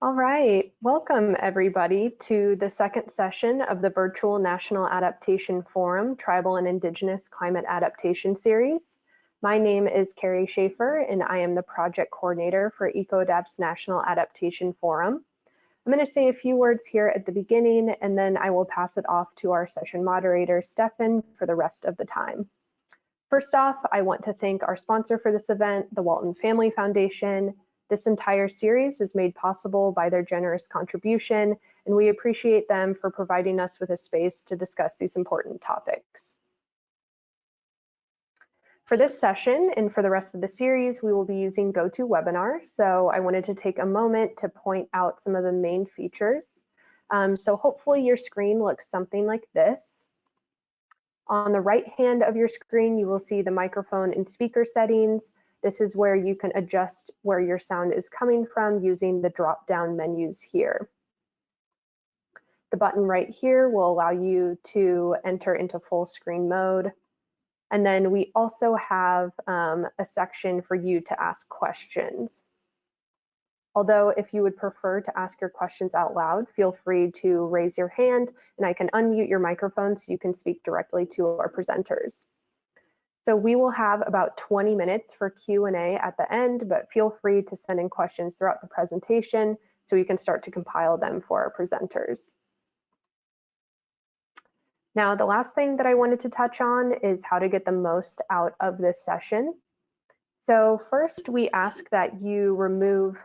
All right, welcome everybody to the second session of the virtual National Adaptation Forum Tribal and Indigenous Climate Adaptation Series. My name is Carrie Schaefer and I am the project coordinator for EcoAdapt's National Adaptation Forum. I'm going to say a few words here at the beginning and then I will pass it off to our session moderator, Stefan, for the rest of the time. First off, I want to thank our sponsor for this event, the Walton Family Foundation. This entire series was made possible by their generous contribution, and we appreciate them for providing us with a space to discuss these important topics. For this session and for the rest of the series, we will be using GoToWebinar, so I wanted to take a moment to point out some of the main features. So hopefully your screen looks something like this. On the right hand of your screen, you will see the microphone and speaker settings. This is where you can adjust where your sound is coming from using the drop-down menus here. The button right here will allow you to enter into full screen mode. And then we also have a section for you to ask questions. Although if you would prefer to ask your questions out loud, feel free to raise your hand and I can unmute your microphone so you can speak directly to our presenters. So we will have about 20 minutes for Q&A at the end, but feel free to send in questions throughout the presentation so we can start to compile them for our presenters. Now, the last thing that I wanted to touch on is how to get the most out of this session. So first, we ask that you remove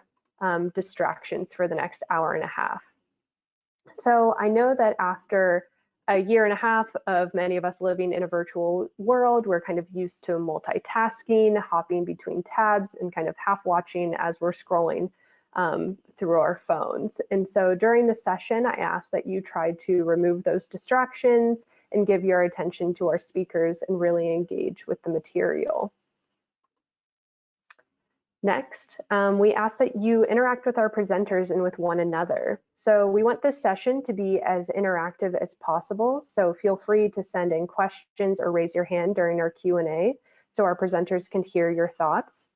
distractions for the next hour and a half. So I know that after a year and a half of many of us living in a virtual world, we're kind of used to multitasking, hopping between tabs and kind of half watching as we're scrolling through our phones. And so during the session, I ask that you try to remove those distractions and give your attention to our speakers and really engage with the material. Next, we ask that you interact with our presenters and with one another. So we want this session to be as interactive as possible. So feel free to send in questions or raise your hand during our Q&A so our presenters can hear your thoughts.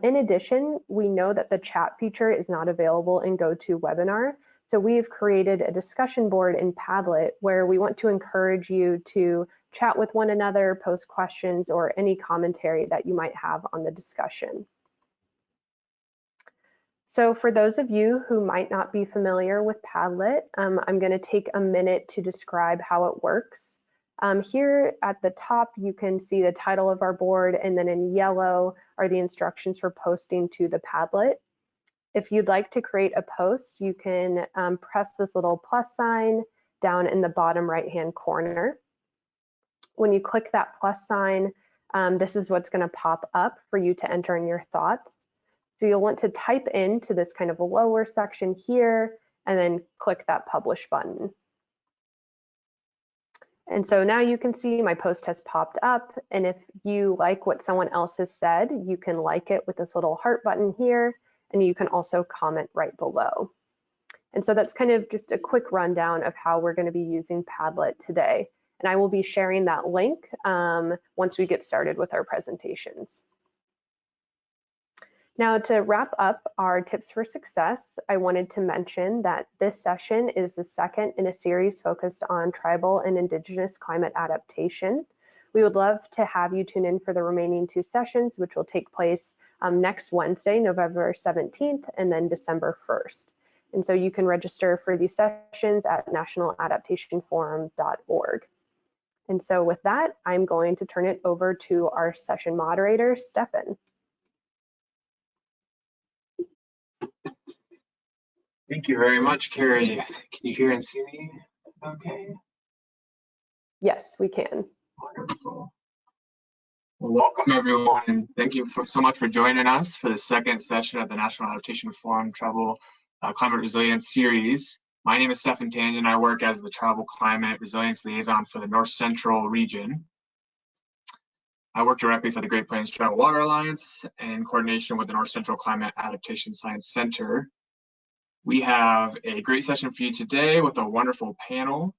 In addition, we know that the chat feature is not available in GoToWebinar. So we've created a discussion board in Padlet where we want to encourage you to chat with one another, post questions, or any commentary that you might have on the discussion. So for those of you who might not be familiar with Padlet, I'm going to take a minute to describe how it works. Here at the top, you can see the title of our board, and then in yellow are the instructions for posting to the Padlet. If you'd like to create a post, you can press this little plus sign down in the bottom right-hand corner. When you click that plus sign, this is what's going to pop up for you to enter in your thoughts. So you'll want to type into this kind of a lower section here and then click that publish button. And so now you can see my post has popped up, and if you like what someone else has said, you can like it with this little heart button here, and you can also comment right below. And so that's kind of just a quick rundown of how we're going to be using Padlet today. And I will be sharing that link once we get started with our presentations. Now, to wrap up our tips for success, I wanted to mention that this session is the second in a series focused on tribal and indigenous climate adaptation. We would love to have you tune in for the remaining 2 sessions, which will take place next Wednesday, November 17th, and then December 1st. And so you can register for these sessions at nationaladaptationforum.org. And so with that, I'm going to turn it over to our session moderator, Stefan. Thank you very much, Carrie. Can you hear and see me okay? Yes, we can. Wonderful. Well, welcome everyone, and thank you so much for joining us for the second session of the National Adaptation Forum Tribal Climate Resilience Series. My name is Stefan Tangent. I work as the Tribal Climate Resilience Liaison for the North Central region. I work directly for the Great Plains Tribal Water Alliance in coordination with the North Central Climate Adaptation Science Center. We have a great session for you today with a wonderful panel.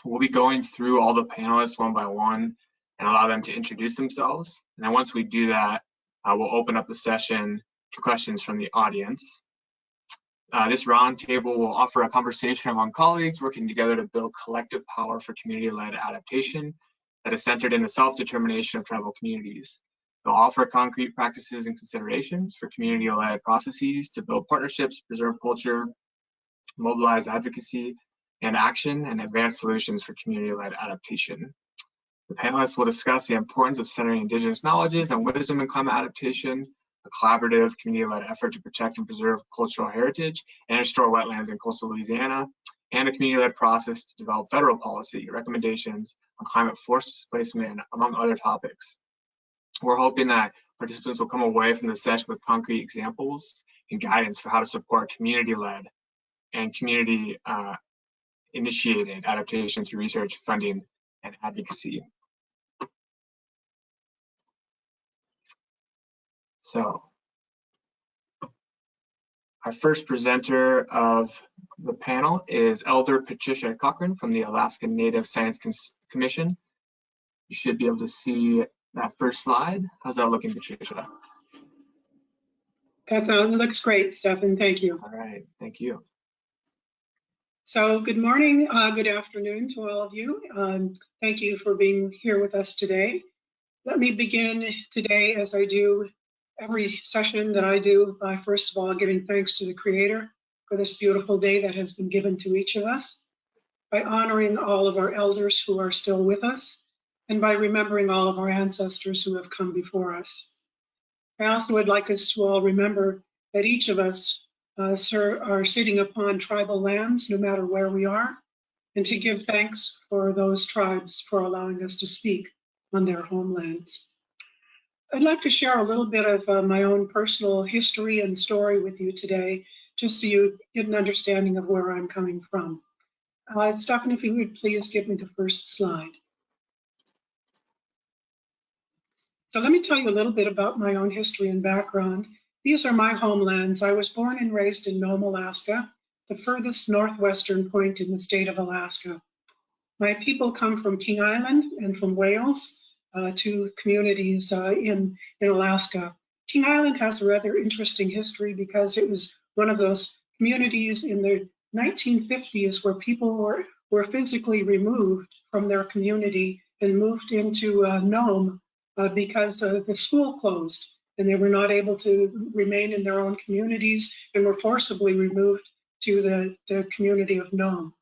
We'll be going through all the panelists one by one and allow them to introduce themselves. And then once we do that, we'll open up the session to questions from the audience. This roundtable will offer a conversation among colleagues working together to build collective power for community-led adaptation that is centered in the self-determination of tribal communities. They'll offer concrete practices and considerations for community-led processes to build partnerships, preserve culture, mobilize advocacy and action, and advance solutions for community-led adaptation. The panelists will discuss the importance of centering Indigenous knowledges and wisdom in climate adaptation, a collaborative community-led effort to protect and preserve cultural heritage and restore wetlands in coastal Louisiana, and a community-led process to develop federal policy recommendations on climate forced displacement, among other topics. We're hoping that participants will come away from the session with concrete examples and guidance for how to support community-led and community-initiated adaptation through research, funding, and advocacy. So, our first presenter of the panel is Elder Patricia Cochran from the Alaska Native Science Commission. You should be able to see that first slide. How's that looking, Patricia? That looks great, Stefan. Thank you. All right, thank you. So good morning, good afternoon to all of you. Thank you for being here with us today. Let me begin today, as I do every session that I do, by first of all giving thanks to the Creator for this beautiful day that has been given to each of us, by honoring all of our elders who are still with us, and by remembering all of our ancestors who have come before us. I also would like us to all remember that each of us are sitting upon tribal lands, no matter where we are, and to give thanks for those tribes for allowing us to speak on their homelands. I'd like to share a little bit of my own personal history and story with you today, just so you get an understanding of where I'm coming from. Stefan, if you would please give me the first slide. So let me tell you a little bit about my own history and background. These are my homelands. I was born and raised in Nome, Alaska, the furthest northwestern point in the state of Alaska. My people come from King Island and from Wales, two communities in Alaska. King Island has a rather interesting history because it was one of those communities in the 1950s where people were physically removed from their community and moved into Nome because the school closed and they were not able to remain in their own communities and were forcibly removed to the community of Nome.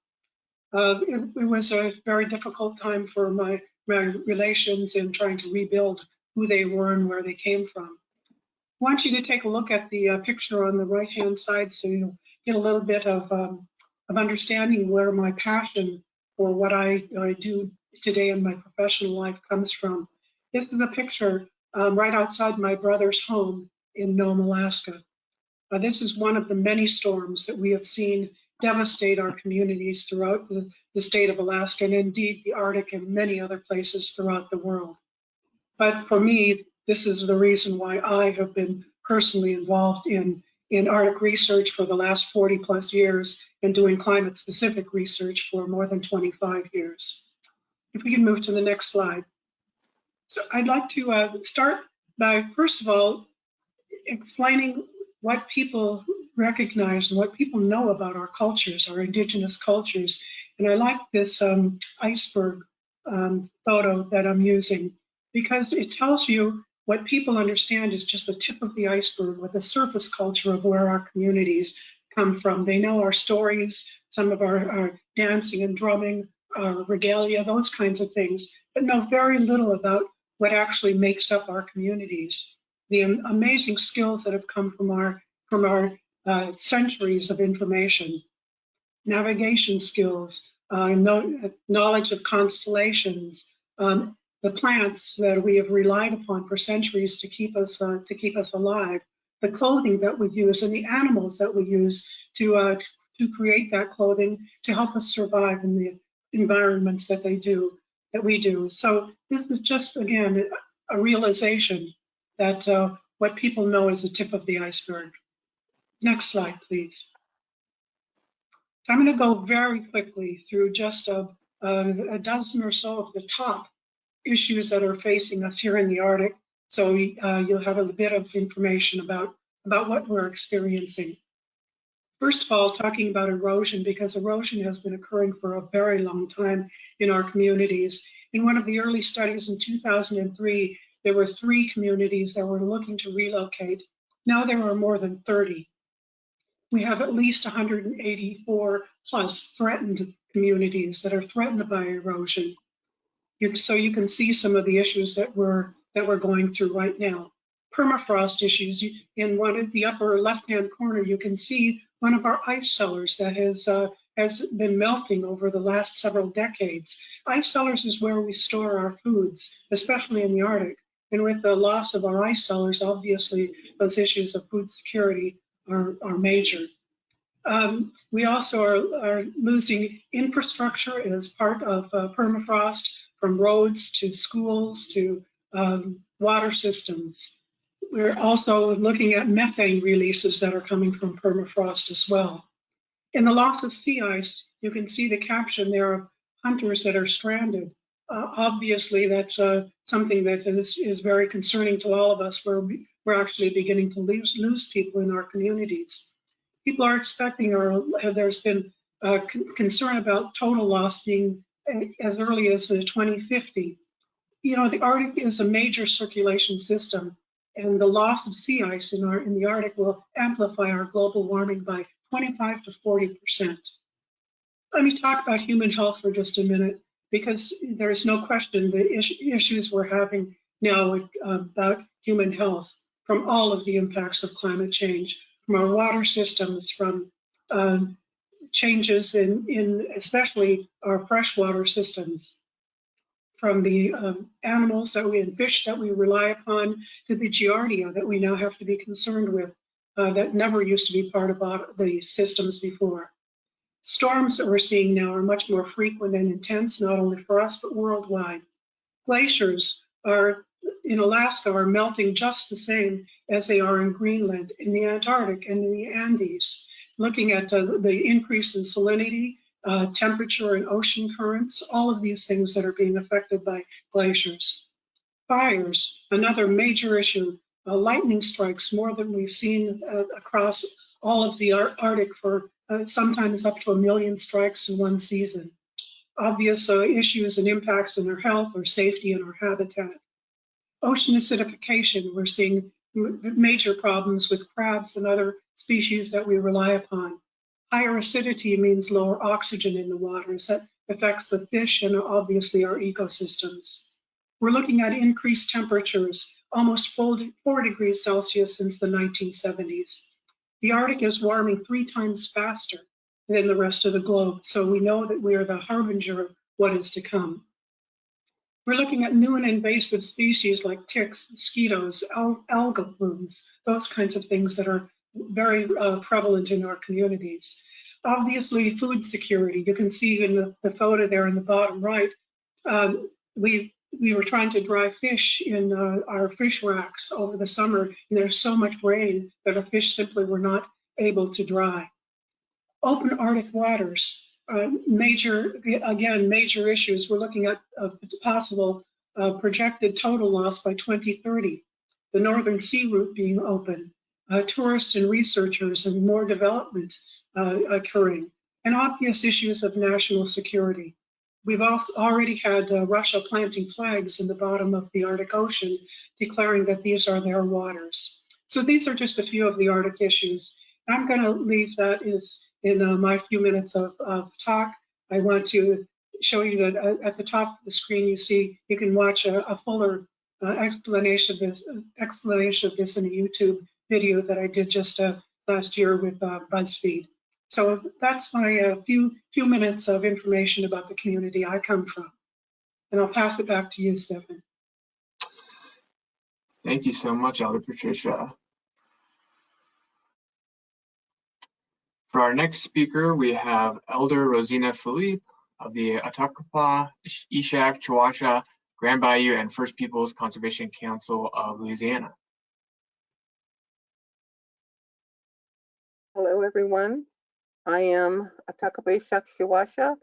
It was a very difficult time for my relations in trying to rebuild who they were and where they came from. I want you to take a look at the picture on the right-hand side so you'll get a little bit of understanding where my passion for what I do today in my professional life comes from. This is a picture right outside my brother's home in Nome, Alaska. This is one of the many storms that we have seen devastate our communities throughout the state of Alaska and indeed the Arctic and many other places throughout the world. But for me, this is the reason why I have been personally involved in Arctic research for the last 40 plus years and doing climate specific research for more than 25 years. If we can move to the next slide. So I'd like to start by, first of all, explaining what people recognize and what people know about our cultures, our Indigenous cultures. And I like this iceberg photo that I'm using because it tells you what people understand is just the tip of the iceberg with the surface culture of where our communities come from. They know our stories, some of our dancing and drumming, our regalia, those kinds of things, but know very little about what actually makes up our communities. The amazing skills that have come from our centuries of information, navigation skills, knowledge of constellations, the plants that we have relied upon for centuries to keep us alive, the clothing that we use, and the animals that we use to create that clothing to help us survive in the environments that we do. So this is just, again, a realization that what people know is the tip of the iceberg. Next slide, please. So I'm going to go very quickly through just a dozen or so of the top issues that are facing us here in the Arctic. So you'll have a bit of information about about what we're experiencing. First of all, talking about erosion, because erosion has been occurring for a very long time in our communities. In one of the early studies in 2003, there were 3 communities that were looking to relocate. Now there are more than 30. We have at least 184 plus threatened communities that are threatened by erosion. So you can see some of the issues that we're going through right now. Permafrost issues. In one of the upper left-hand corner, you can see one of our ice cellars that has been melting over the last several decades. Ice cellars is where we store our foods, especially in the Arctic. And with the loss of our ice cellars, obviously, those issues of food security are major. We also are losing infrastructure as part of permafrost, from roads to schools to water systems. We're also looking at methane releases that are coming from permafrost as well. In the loss of sea ice, you can see the caption there of hunters that are stranded. Obviously, that's something that is very concerning to all of us, where we're actually beginning to lose people in our communities. People are expecting, or there's been concern about total loss being as early as 2050. You know, the Arctic is a major circulation system, and the loss of sea ice in the Arctic will amplify our global warming by 25 to 40%. Let me talk about human health for just a minute, because there is no question the issues we're having now about human health from all of the impacts of climate change, from our water systems, from changes in especially our freshwater systems, from the animals and fish that we rely upon, to the giardia that we now have to be concerned with, that never used to be part of the systems before. Storms that we're seeing now are much more frequent and intense, not only for us, but worldwide. Glaciers in Alaska are melting just the same as they are in Greenland, in the Antarctic, and in the Andes. Looking at the increase in salinity, temperature and ocean currents, all of these things that are being affected by glaciers. Fires, another major issue. Lightning strikes, more than we've seen across all of the Arctic, for sometimes up to 1 million strikes in one season. Obvious issues and impacts on our health, our safety, and our habitat. Ocean acidification, we're seeing major problems with crabs and other species that we rely upon. Higher acidity means lower oxygen in the waters. That affects the fish and obviously our ecosystems. We're looking at increased temperatures, almost 4 degrees Celsius since the 1970s. The Arctic is warming 3 times faster than the rest of the globe, so we know that we are the harbinger of what is to come. We're looking at new and invasive species like ticks, mosquitoes, algal blooms, those kinds of things that are very prevalent in our communities. Obviously, food security. You can see in the photo there in the bottom right, we were trying to dry fish in our fish racks over the summer, and there's so much rain that our fish simply were not able to dry. Open Arctic waters, major issues. We're looking at possible projected total loss by 2030. The Northern Sea Route being open, tourists and researchers, and more development occurring, and obvious issues of national security. We've also already had Russia planting flags in the bottom of the Arctic Ocean, declaring that these are their waters. So these are just a few of the Arctic issues. I'm going to leave that in my few minutes of talk. I want to show you that at the top of the screen you can watch a fuller explanation of this in a YouTube video that I did just last year with BuzzFeed. So that's my few minutes of information about the community I come from. And I'll pass it back to you, Stefan. Thank you so much, Elder Patricia. For our next speaker, we have Elder Rosina Philippe of the Atakabe Shuckwasha, Grand Bayou, and First Peoples Conservation Council of Louisiana. Hello, everyone. I am Atakabe Shuckwasha,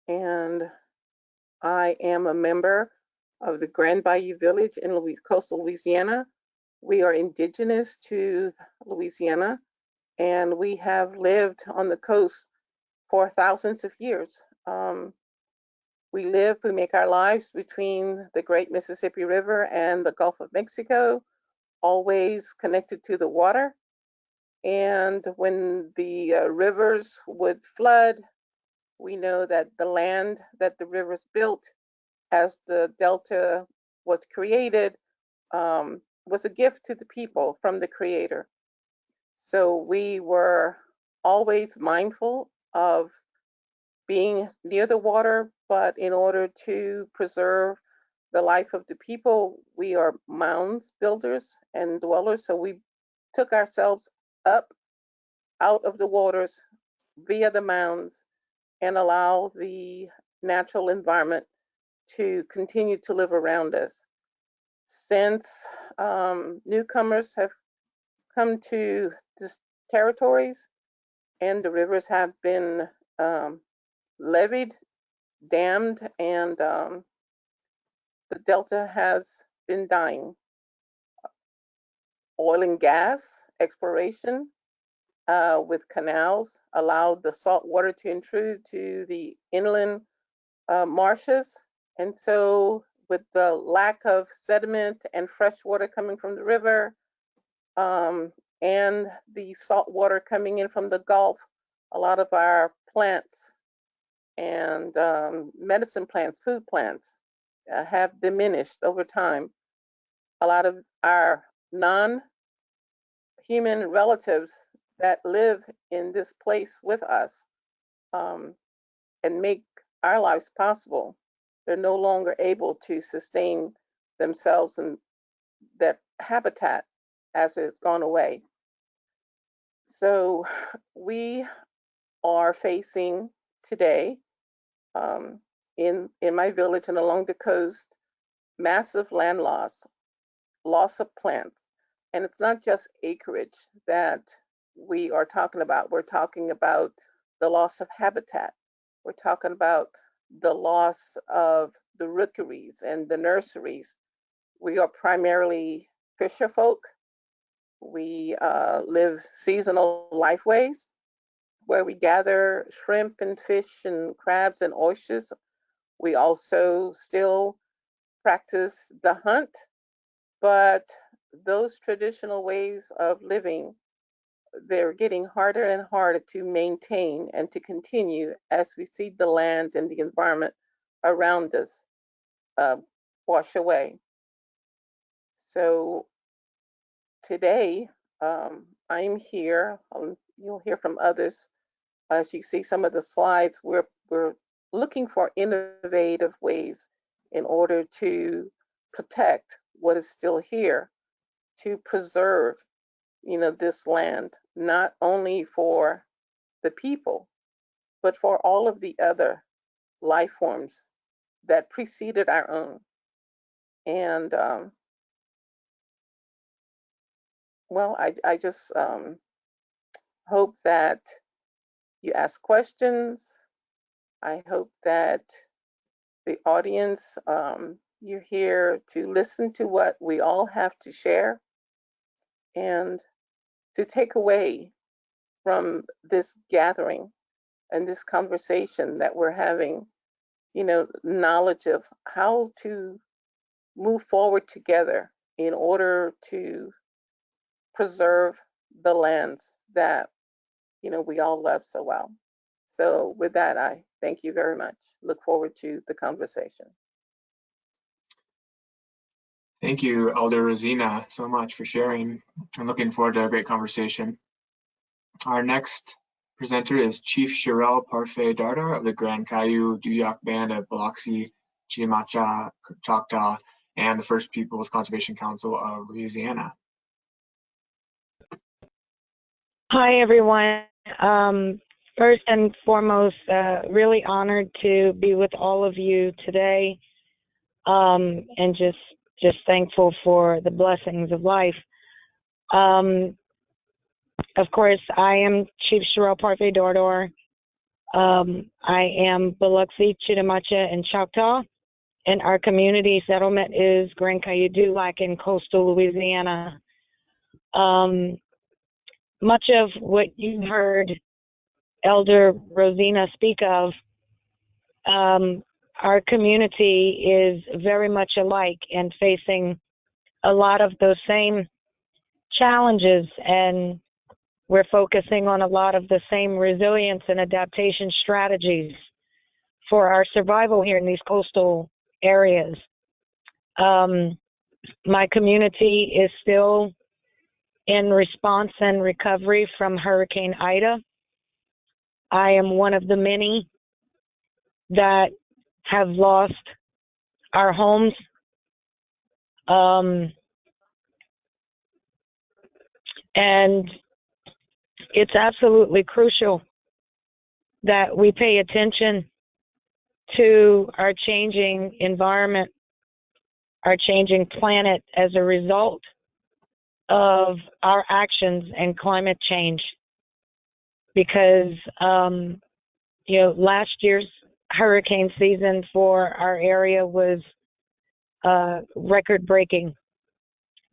and I am a member of the Grand Bayou Village in coastal Louisiana. We are indigenous to Louisiana, and we have lived on the coast for thousands of years. We make our lives between the Great Mississippi River and the Gulf of Mexico, always connected to the water. And when the rivers would flood, we know that the land that the rivers built as the delta was created was a gift to the people from the Creator. So we were always mindful of being near the water, but in order to preserve the life of the people, we are mounds builders and dwellers. So we took ourselves up out of the waters via the mounds and allow the natural environment to continue to live around us. Since newcomers have come to these territories and the rivers have been levied, dammed, and the delta has been dying. Oil and gas exploration with canals allowed the salt water to intrude to the inland marshes. And so with the lack of sediment and fresh water coming from the river and the salt water coming in from the Gulf, a lot of our plants and medicine plants, food plants have diminished over time. A lot of our non-human relatives that live in this place with us and make our lives possible, they're no longer able to sustain themselves, and that habitat as it's gone away. So we are facing today in my village and along the coast, massive land loss of plants. And it's not just acreage that we are talking about. We're talking about the loss of habitat. We're talking about the loss of the rookeries and the nurseries. We are primarily fisher folk. We live seasonal lifeways where we gather shrimp and fish and crabs and oysters. We also still practice the hunt, but those traditional ways of living, they're getting harder and harder to maintain and to continue as we see the land and the environment around us wash away. So today, I'm here, you'll hear from others. As you see some of the slides, we're looking for innovative ways in order to protect what is still here, to preserve, this land, not only for the people, but for all of the other life forms that preceded our own. And well, I just hope that you ask questions. I hope that the audience, you're here to listen to what we all have to share and to take away from this gathering and this conversation that we're having, knowledge of how to move forward together in order to preserve the lands that, we all love so well. So with that, I thank you very much. Look forward to the conversation. Thank you, Elder Rosina, so much for sharing. I'm looking forward to a great conversation. Our next presenter is Chief Cheryl Parfait Dardar of the Grand Caillou Duyak Band of Biloxi, Chitimacha, Choctaw, and the First Peoples Conservation Council of Louisiana. Hi, everyone. First and foremost, really honored to be with all of you today, and just thankful for the blessings of life. Of course, I am Chief Cheryl Parfait Dardar. I am Biloxi, Chitimacha, and Choctaw, and our community settlement is Grand Caillou Duyak in coastal Louisiana. Much of what you heard Elder Rosina speak of, our community is very much alike and facing a lot of those same challenges, and we're focusing on a lot of the same resilience and adaptation strategies for our survival here in these coastal areas. My community is still in response and recovery from Hurricane Ida. I am one of the many that have lost our homes. And it's absolutely crucial that we pay attention to our changing environment, our changing planet as a result of our actions and climate change. Because, last year's hurricane season for our area was record-breaking.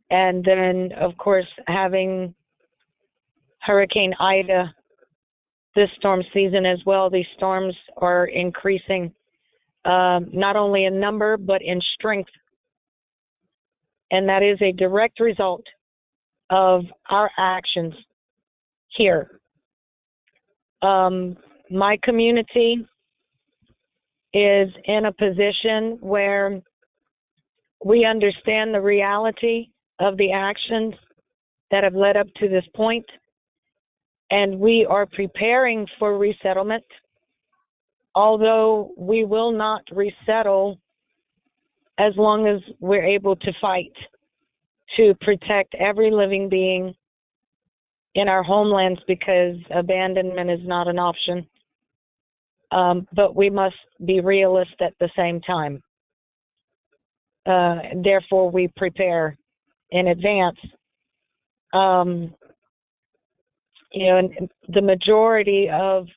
And then, of course, having Hurricane Ida this storm season as well, these storms are increasing not only in number, but in strength. And that is a direct result of our actions here. My community is in a position where we understand the reality of the actions that have led up to this point, and we are preparing for resettlement, although we will not resettle as long as we're able to fight to protect every living being in our homelands, because abandonment is not an option. But we must be realistic at the same time. Therefore, we prepare in advance. And the majority of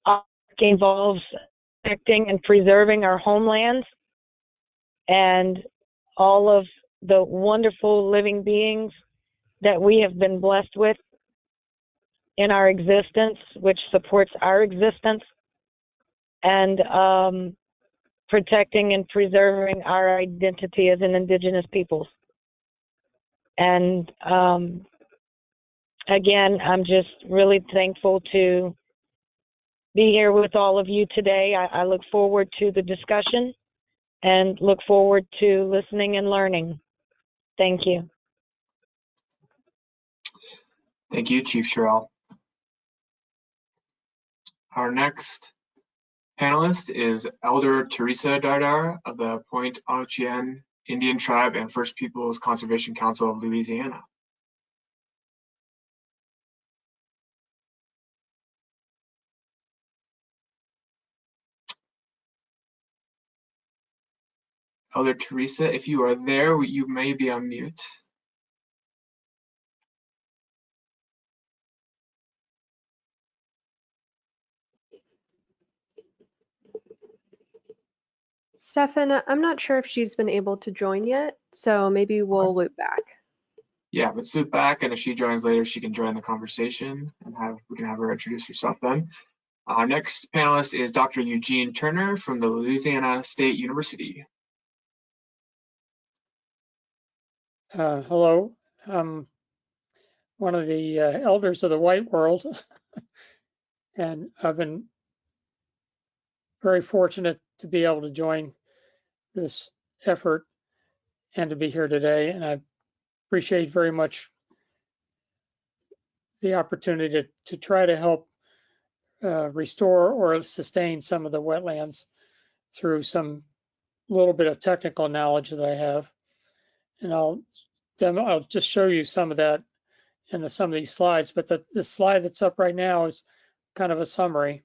our work involves protecting and preserving our homelands and all of the wonderful living beings that we have been blessed with in our existence, which supports our existence, and protecting and preserving our identity as an Indigenous peoples. And again, I'm just really thankful to be here with all of you today. I look forward to the discussion and look forward to listening and learning. Thank you. Thank you, Chief Cheryl. Our next panelist is Elder Teresa Dardar of the Point Au Chien Indian Tribe and First Peoples Conservation Council of Louisiana. Elder Teresa, if you are there, you may be on mute. Stefan, I'm not sure if she's been able to join yet, so maybe we'll loop back. Yeah, let's loop back, and if she joins later, she can join the conversation, and we can have her introduce herself then. Our next panelist is Dr. Eugene Turner from the Louisiana State University. Hello, I'm one of the elders of the white world, and I've been very fortunate to be able to join this effort and to be here today, and I appreciate very much the opportunity to try to help restore or sustain some of the wetlands through some little bit of technical knowledge that I have. And I'll just show you some of that in some of these slides, but the slide that's up right now is kind of a summary,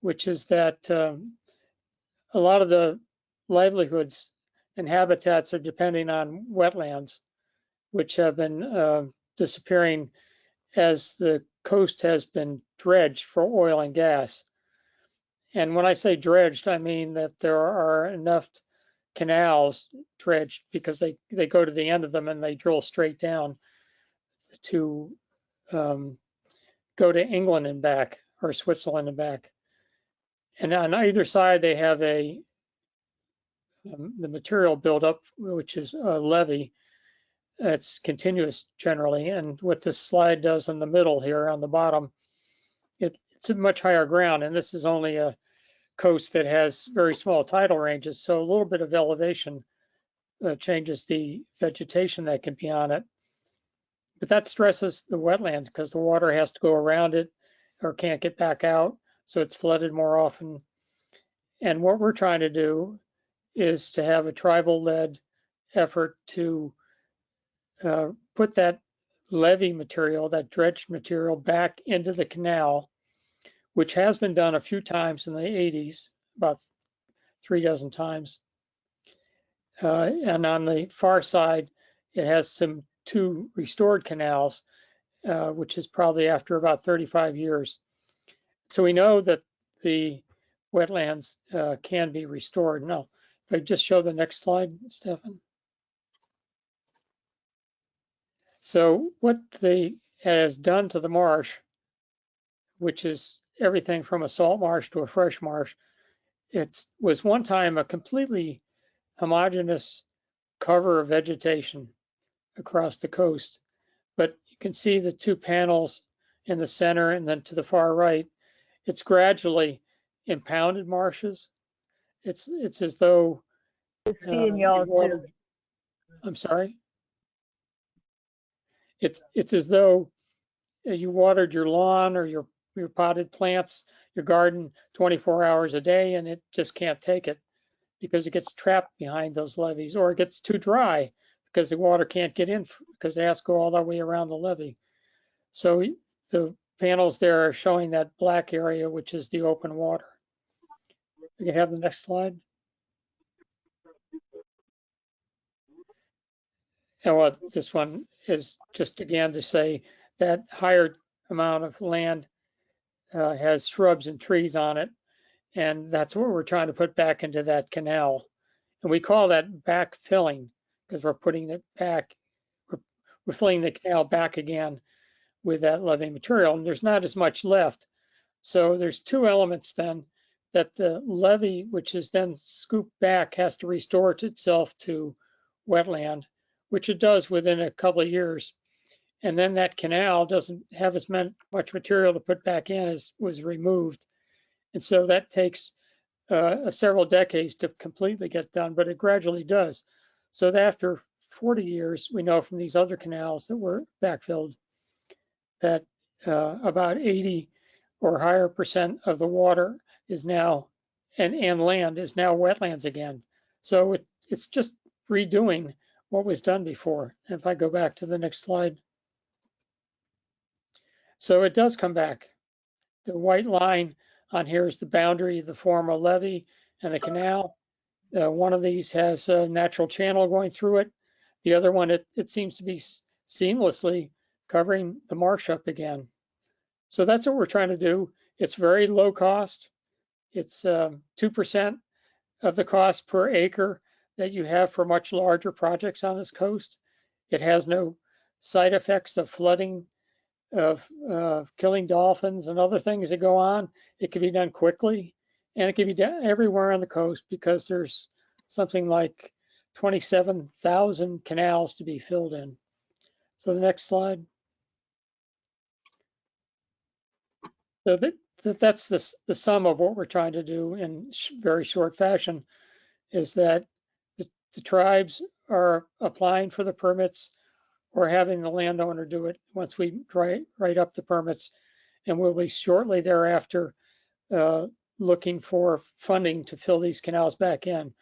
which is that a lot of the livelihoods and habitats are depending on wetlands, which have been disappearing as the coast has been dredged for oil and gas. And when I say dredged, I mean that there are enough canals dredged because they go to the end of them and they drill straight down to go to England and back, or Switzerland and back. And on either side they have the material buildup, which is a levee. It's continuous generally, and what this slide does in the middle here on the bottom, it's a much higher ground, and this is only a coast that has very small tidal ranges, so a little bit of elevation changes the vegetation that can be on it. But that stresses the wetlands because the water has to go around it or can't get back out, so it's flooded more often. And what we're trying to do is to have a tribal-led effort to put that levee material, that dredged material, back into the canal, which has been done a few times in the 80s, about 3 times. And on the far side, it has two restored canals, which is probably after about 35 years. So we know that the wetlands can be restored. Now, if I just show the next slide, Stefan. So what they has done to the marsh, which is everything from a salt marsh to a fresh marsh, it was one time a completely homogeneous cover of vegetation across the coast. But you can see the two panels in the center and then to the far right, it's gradually impounded marshes. It's as though I'm sorry. It's as though you watered your lawn or your potted plants, your garden 24 hours a day, and it just can't take it because it gets trapped behind those levees, or it gets too dry because the water can't get in because it has to go all the way around the levee. So the panels there are showing that black area, which is the open water. You can have the next slide. And what this one is just again to say that higher amount of land has shrubs and trees on it. And that's what we're trying to put back into that canal. And we call that backfilling because we're putting it back, we're filling the canal back again with that levee material. And there's not as much left. So there's two elements then, that the levee, which is then scooped back, has to restore itself to wetland, which it does within a couple of years. And then that canal doesn't have as much material to put back in as was removed. And so that takes several decades to completely get done, but it gradually does. So that after 40 years, we know from these other canals that were backfilled that about 80 or higher % of the water is now, and land is now wetlands again. So it's just redoing what was done before. And if I go back to the next slide. So it does come back. The white line on here is the boundary of the former levee and the canal. One of these has a natural channel going through it. The other one, it seems to be seamlessly covering the marsh up again. So that's what we're trying to do. It's very low cost. It's 2% of the cost per acre that you have for much larger projects on this coast. It has no side effects of flooding, of killing dolphins and other things that go on. It can be done quickly, and it can be done everywhere on the coast because there's something like 27,000 canals to be filled in. So the next slide. So that's the sum of what we're trying to do in very short fashion, is that the tribes are applying for the permits or having the landowner do it once we write up the permits, and we'll be shortly thereafter looking for funding to fill these canals back in.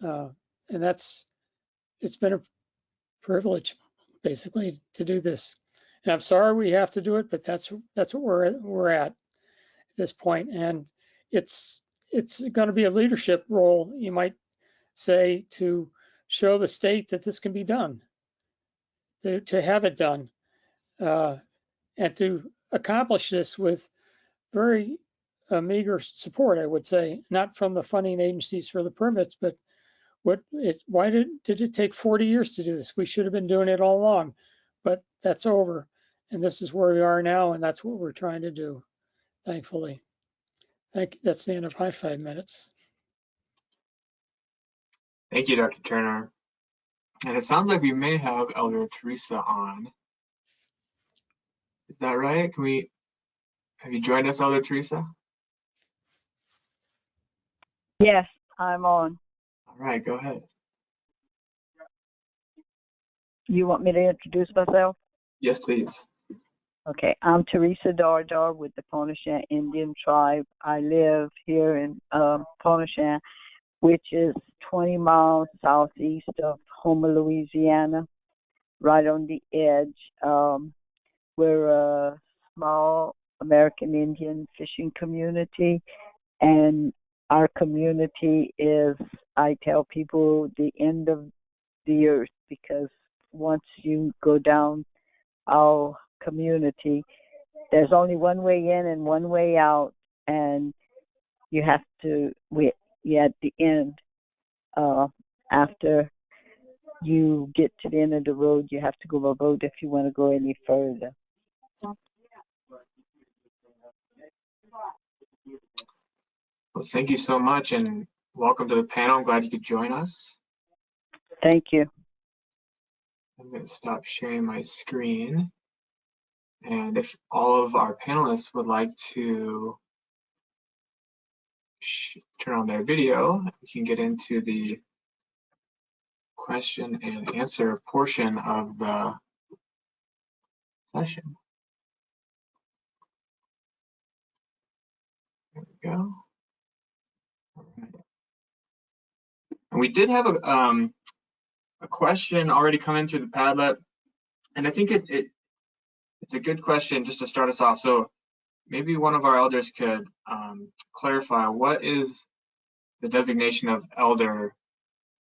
And it's been a privilege basically to do this. And I'm sorry we have to do it, but that's what we're at this point. And it's going to be a leadership role, you might say, to show the state that this can be done, to have it done, and to accomplish this with very meager support, I would say, not from the funding agencies for the permits, but why did it take 40 years to do this? We should have been doing it all along, but that's over. And this is where we are now, and that's what we're trying to do, thankfully. That's the end of my 5 minutes. Thank you, Dr. Turner. And it sounds like we may have Elder Teresa on. Is that right? Have you joined us, Elder Teresa? Yes, I'm on. All right, go ahead. You want me to introduce myself? Yes, please. Okay, I'm Teresa Dardar with the Ponashan Indian tribe. I live here in Ponashan, which is 20 miles southeast of Houma, Louisiana, right on the edge. We're a small American Indian fishing community, and our community is, I tell people, the end of the earth, because once you go down our community, there's only one way in and one way out, and you have to, at the end, after you get to the end of the road, you have to go by road if you want to go any further. Well, thank you so much, and welcome to the panel. I'm glad you could join us. Thank you. I'm going to stop sharing my screen. And if all of our panelists would like to turn on their video, we can get into the question and answer portion of the session. There we go. All right. And we did have a question already come in through the Padlet, and I think it's a good question just to start us off. So maybe one of our elders could clarify, what is the designation of elder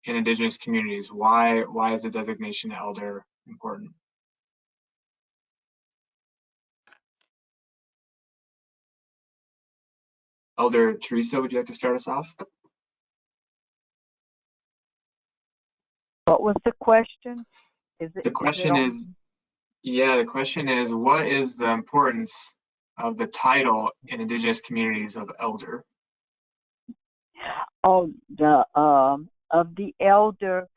in Indigenous communities? Why is the designation elder important? Elder Teresa, would you like to start us off? What was the question? The question is, what is the importance of the title in Indigenous communities of elder? Oh, of the elder,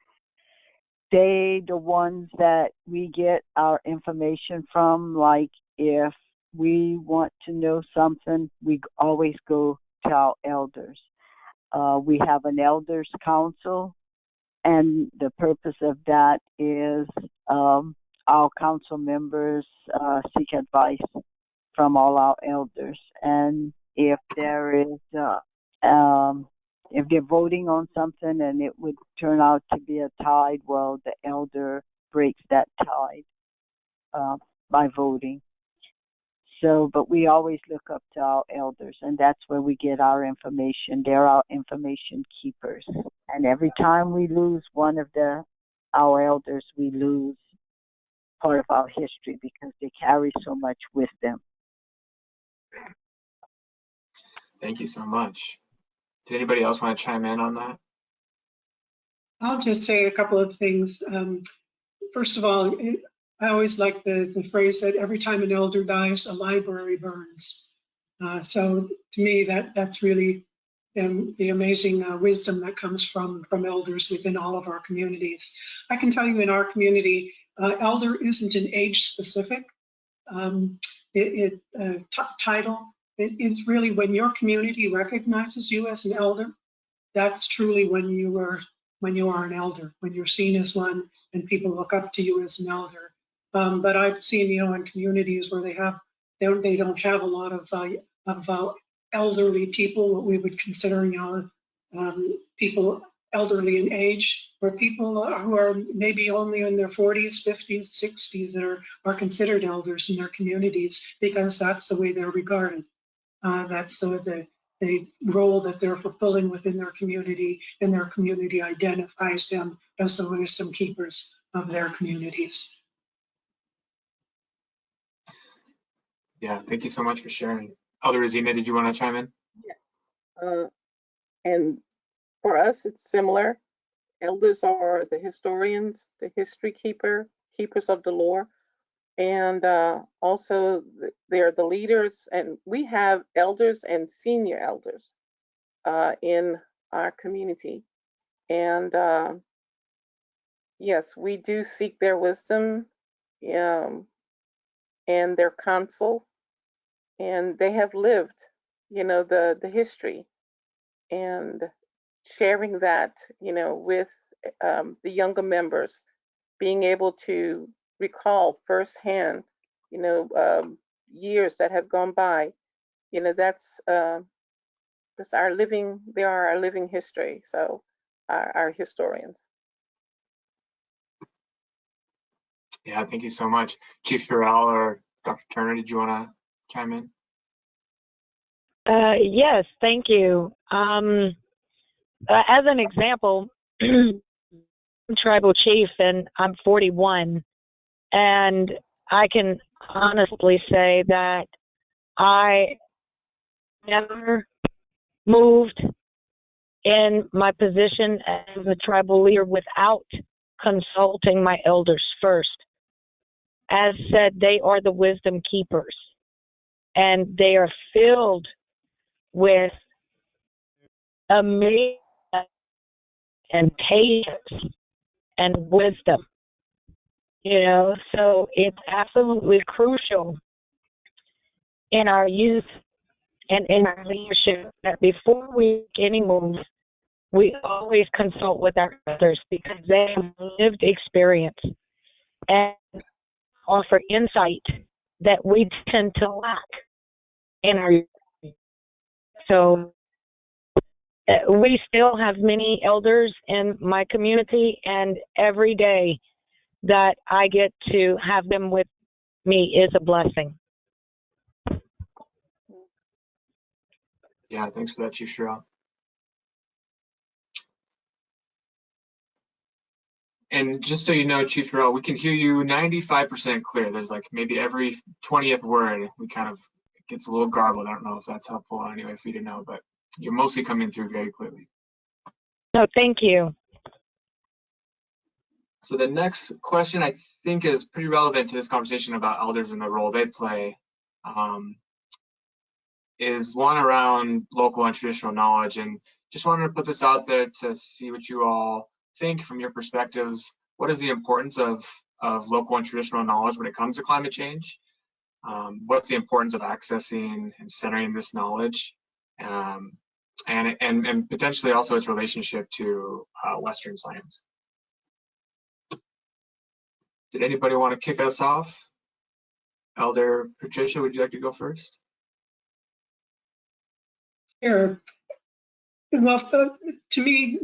the ones that we get our information from. Like if we want to know something, we always go to our elders. We have an elders council, and the purpose of that is our council members seek advice from all our elders. And if there is if they're voting on something and it would turn out to be a tide, well, the elder breaks that tide by voting. So, but we always look up to our elders, and that's where we get our information. They're our information keepers. And every time we lose one of our elders, we lose part of our history, because they carry so much with them. Thank you so much. Did anybody else want to chime in on that? I'll just say a couple of things. First of all, I always like the phrase that every time an elder dies, a library burns. So to me, that's really the amazing wisdom that comes from elders within all of our communities. I can tell you in our community, elder isn't an age specific title. It's really when your community recognizes you as an elder, that's truly when you are an elder, when you're seen as one and people look up to you as an elder. But I've seen, in communities where they don't have a lot of elderly people, what we would consider, people elderly in age, or people who are maybe only in their 40s, 50s, 60s that are considered elders in their communities, because that's the way they're regarded. That's the role that they're fulfilling within their community, and their community identifies them as the wisdom keepers of their communities. Yeah, thank you so much for sharing. Elder Asiana, did you want to chime in? Yes. And for us, it's similar. elders are the historians, the history keepers of the lore, and also they're the leaders. And we have elders and senior elders in our community. And yes, we do seek their wisdom and their counsel, and they have lived, you know, the history, and sharing that, you know, with the younger members, being able to recall firsthand, you know, years that have gone by, you know, that's our living, they are our living history. So our historians. Yeah, thank you so much. Chief Cheryl or Dr. Turner, did you want to chime in? Yes, thank you. As an example, I'm tribal chief and I'm 41, and I can honestly say that I never moved in my position as a tribal leader without consulting my elders first. As said, they are the wisdom keepers, and they are filled with amazing and patience and wisdom. You know, so it's absolutely crucial in our youth and in our leadership that before we make any moves, we always consult with our elders, because they have lived experience and offer insight that we tend to lack in our youth. So we still have many elders in my community, and every day that I get to have them with me is a blessing. Yeah, thanks for that, Chief Cheryl. And just so you know, Chief Cheryl, we can hear you 95% clear. There's like maybe every 20th word we kind of, it gets a little garbled. I don't know if that's helpful anyway for you to know, but you're mostly coming through very clearly. No, thank you. So the next question I think is pretty relevant to this conversation about elders and the role they play, is one around local and traditional knowledge. And just wanted to put this out there to see what you all think from your perspectives. What is the importance of local and traditional knowledge when it comes to climate change? What's the importance of accessing and centering this knowledge? And potentially also its relationship to Western science. Did anybody want to kick us off? Elder Patricia, would you like to go first? Sure. Well, to me,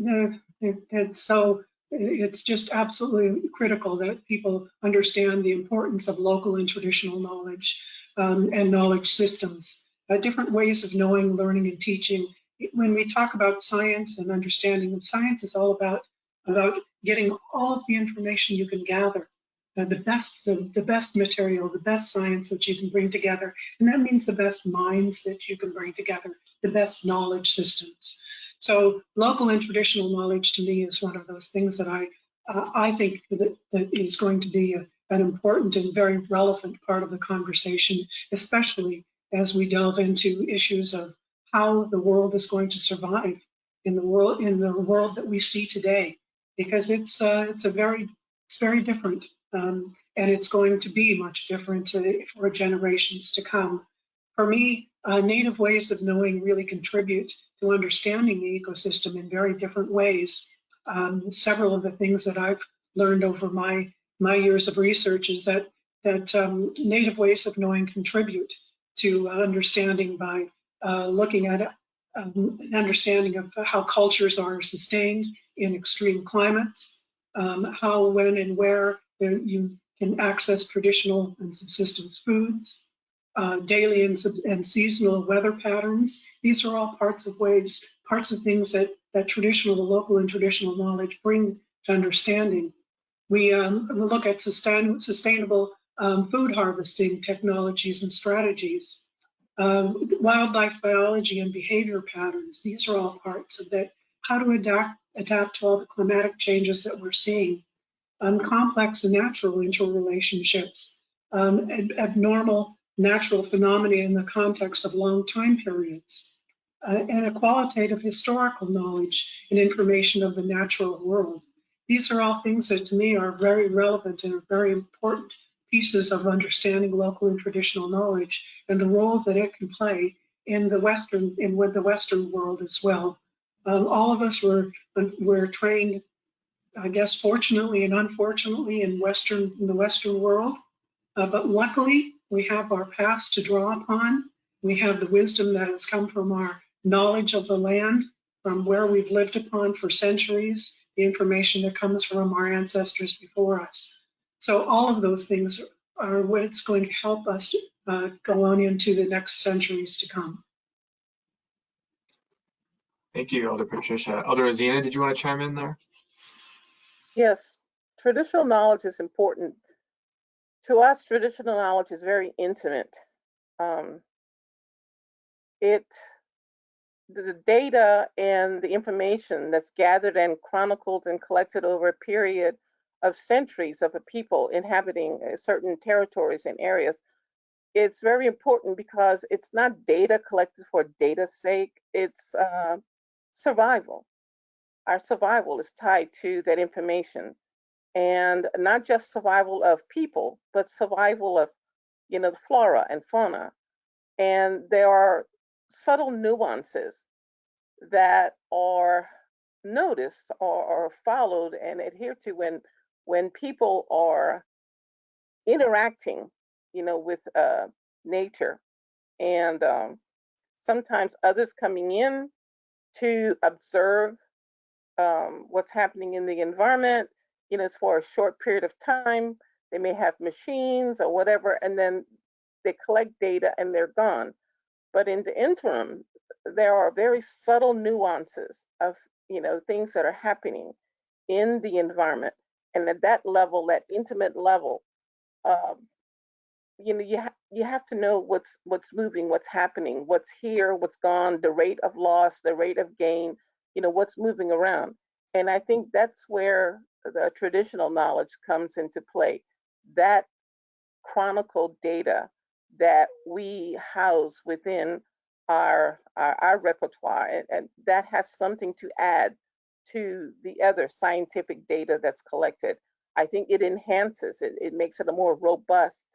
it's just absolutely critical that people understand the importance of local and traditional knowledge and knowledge systems, different ways of knowing, learning, and teaching. When we talk about science and understanding of science, is all about getting all of the information you can gather, the best material, the best science that you can bring together, and that means the best minds that you can bring together, the best knowledge systems. So local and traditional knowledge to me is one of those things that I think that is going to be an important and very relevant part of the conversation, especially as we delve into issues of how the world is going to survive in the world that we see today, because it's very different, and it's going to be much different for generations to come. For me, native ways of knowing really contribute to understanding the ecosystem in very different ways. Several of the things that I've learned over my years of research is that native ways of knowing contribute to understanding by looking at an understanding of how cultures are sustained in extreme climates, how, when, and where you can access traditional and subsistence foods, daily and seasonal weather patterns. These are all parts of things that traditional, local, and traditional knowledge bring to understanding. We look at sustainable food harvesting technologies and strategies, wildlife biology and behavior patterns. These are all parts of that. How to adapt to all the climatic changes that we're seeing, complex and natural interrelationships, abnormal natural phenomena in the context of long time periods, and a qualitative historical knowledge and information of the natural world. These are all things that to me are very relevant and are very important pieces of understanding local and traditional knowledge and the role that it can play in the Western world as well. All of us were trained, I guess, fortunately and unfortunately, in the Western world. But luckily, we have our past to draw upon. We have the wisdom that has come from our knowledge of the land, from where we've lived upon for centuries, the information that comes from our ancestors before us. So all of those things are what's going to help us go on into the next centuries to come. Thank you, Elder Patricia. Elder Asiana, did you want to chime in there? Yes, traditional knowledge is important. To us, traditional knowledge is very intimate. The data and the information that's gathered and chronicled and collected over a period of centuries of a people inhabiting certain territories and areas, it's very important because it's not data collected for data's sake, it's survival. Our survival is tied to that information, and not just survival of people, but survival of, the flora and fauna. And there are subtle nuances that are noticed or followed and adhered to when people are interacting, with nature, and sometimes others coming in to observe what's happening in the environment, it's for a short period of time. They may have machines or whatever, and then they collect data and they're gone. But in the interim, there are very subtle nuances of, things that are happening in the environment. And at that level, that intimate level, you have to know what's moving, what's happening, what's here, what's gone, the rate of loss, the rate of gain, what's moving around. And I think that's where the traditional knowledge comes into play. That chronicled data that we house within our repertoire, and that has something to add to the other scientific data that's collected. I think it enhances it. It makes it a more robust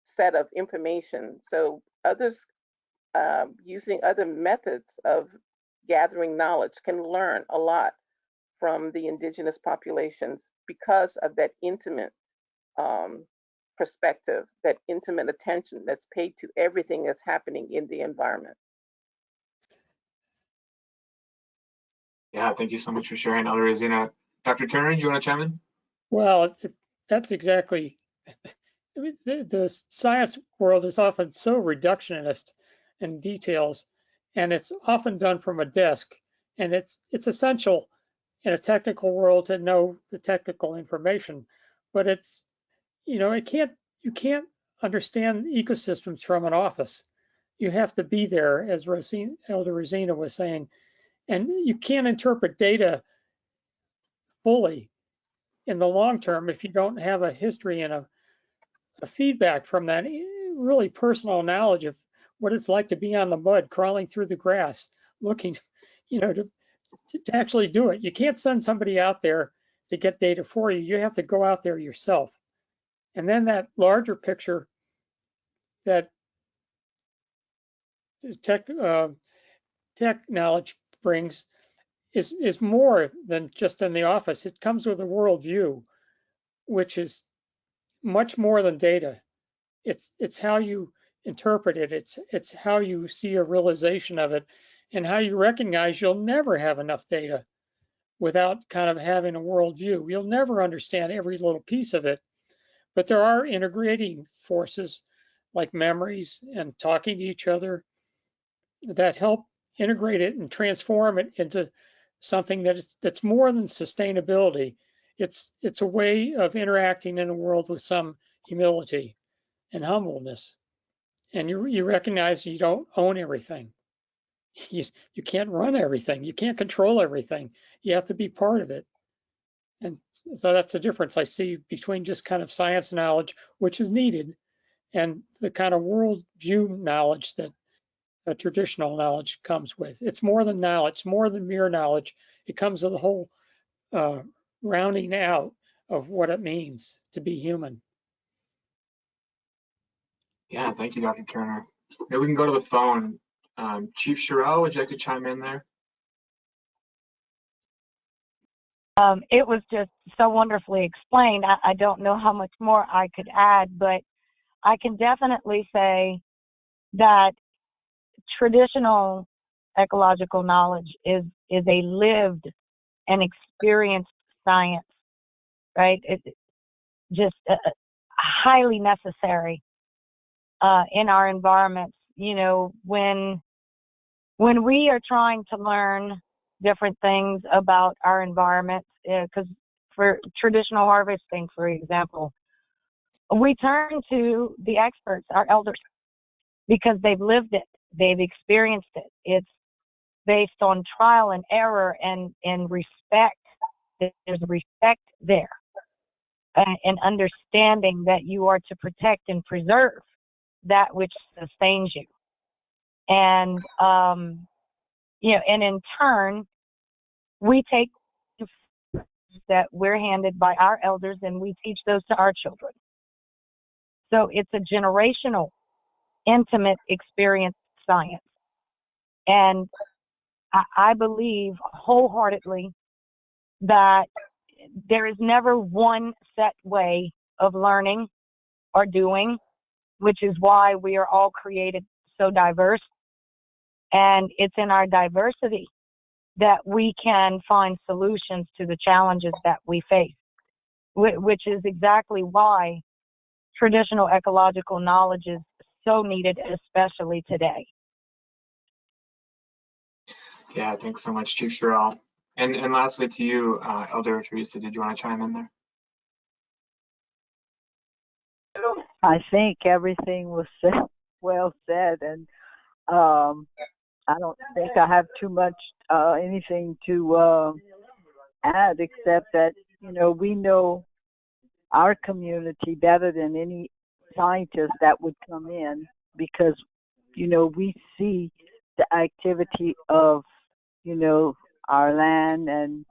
set of information. So others using other methods of gathering knowledge can learn a lot from the indigenous populations because of that intimate perspective, that intimate attention that's paid to everything that's happening in the environment. Yeah, thank you so much for sharing, Elder Asiana. Dr. Turner, do you want to chime in? Well, that's exactly, I mean, the science world is often so reductionist in details, and it's often done from a desk. And it's essential in a technical world to know the technical information, but it's, you can't understand ecosystems from an office. You have to be there, as Elder Rosina was saying, and you can't interpret data fully in the long term if you don't have a history and a feedback from that really personal knowledge of what it's like to be on the mud, crawling through the grass, looking, to actually do it. You can't send somebody out there to get data for you. You have to go out there yourself. And then that larger picture that tech knowledge brings is more than just in the office. It comes with a worldview, which is much more than data. It's how you interpret it. It's how you see a realization of it, and how you recognize you'll never have enough data without kind of having a worldview. You'll never understand every little piece of it, but there are integrating forces like memories and talking to each other that help integrate it and transform it into something that's more than sustainability. It's a way of interacting in a world with some humility and humbleness. And you recognize you don't own everything. you can't run everything. You can't control everything. You have to be part of it. And so that's the difference I see between just kind of science knowledge, which is needed, and the kind of world view knowledge that traditional knowledge comes with. It's more than knowledge, more than mere knowledge. It comes with a whole rounding out of what it means to be human. Yeah, thank you, Dr. Turner. Maybe we can go to the phone. Chief Cheryl, would you like to chime in there? It was just so wonderfully explained. I don't know how much more I could add, but I can definitely say that traditional ecological knowledge is a lived and experienced science, right? It's just highly necessary in our environments. You know, when we are trying to learn different things about our environment, because for traditional harvesting, for example, we turn to the experts, our elders, because they've lived it, they've experienced it. It's based on trial and error and respect. There's respect there, and understanding that you are to protect and preserve that which sustains you. And, you know, and in turn, we take that we're handed by our elders and we teach those to our children. So it's a generational, intimate experience science. And I believe wholeheartedly that there is never one set way of learning or doing, which is why we are all created so diverse. And it's in our diversity that we can find solutions to the challenges that we face, which is exactly why traditional ecological knowledge is so needed, especially today. Yeah, thanks so much, Chief Cheryl. And lastly to you, Elder Teresa, did you want to chime in there? I think everything was said, well said, and I don't think I have too much anything to add, except that, you know, we know our community better than any scientist that would come in, because, you know, we see the activity of, you know, our land and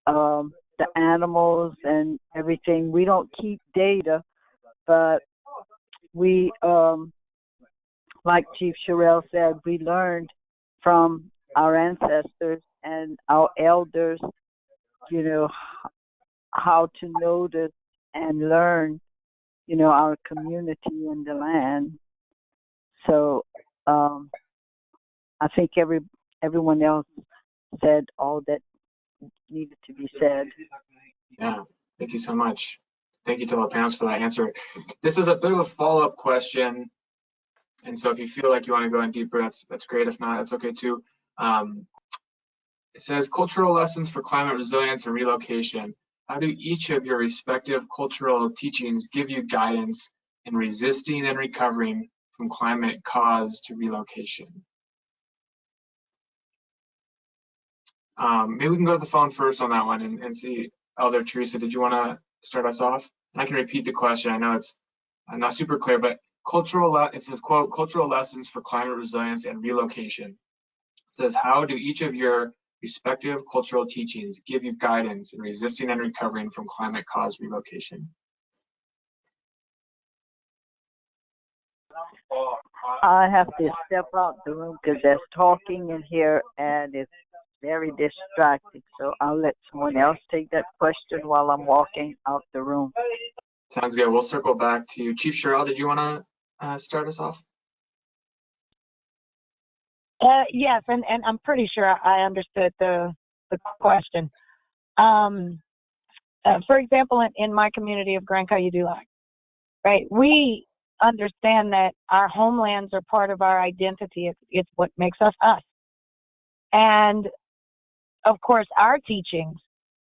the animals and everything. We don't keep data, but we, like Chief Cheryl said, we learned from our ancestors and our elders, you know, how to notice and learn, you know, our community and the land. So I think everyone else said all that needed to be said. Yeah, thank you so much. Thank you to all the panelists for that answer. This is a bit of a follow-up question, and so if you feel like you want to go in deeper, that's great. If not, that's okay too. It says cultural lessons for climate resilience and relocation. How do each of your respective cultural teachings give you guidance in resisting and recovering from climate cause to relocation? Maybe we can go to the phone first on that one and see. Elder Teresa, did you want to start us off? And I can repeat the question. I know it's not super clear, but it says, quote, cultural lessons for climate resilience and relocation. It says, how do each of your respective cultural teachings give you guidance in resisting and recovering from climate-caused relocation? I have to step out the room because there's talking in here and it's very distracting. So I'll let someone else take that question while I'm walking out the room. Sounds good. We'll circle back to you. Chief Cheryl, did you want to start us off? Yes, and I'm pretty sure I understood the question. For example, in my community of Grand Cayuga, right, we understand that our homelands are part of our identity. It's what makes us us. And of course, our teachings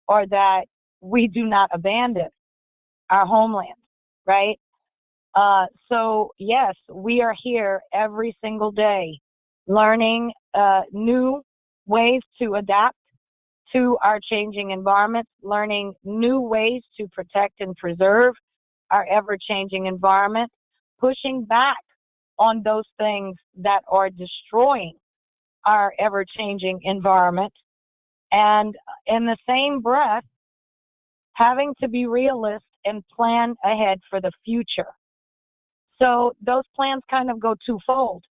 are that we do not abandon our homelands, right? So yes, we are here every single day learning new ways to adapt to our changing environment, learning new ways to protect and preserve our ever-changing environment, pushing back on those things that are destroying our ever-changing environment, and in the same breath, having to be realist and plan ahead for the future. So those plans kind of go twofold.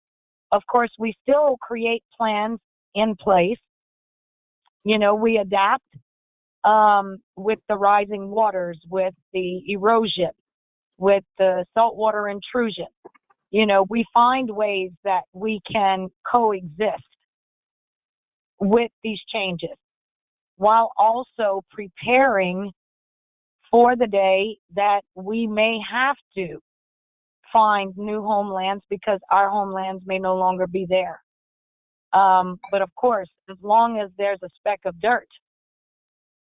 Of course, we still create plans in place. You know, we adapt with the rising waters, with the erosion, with the saltwater intrusion. You know, we find ways that we can coexist with these changes while also preparing for the day that we may have to find new homelands because our homelands may no longer be there. But of course, as long as there's a speck of dirt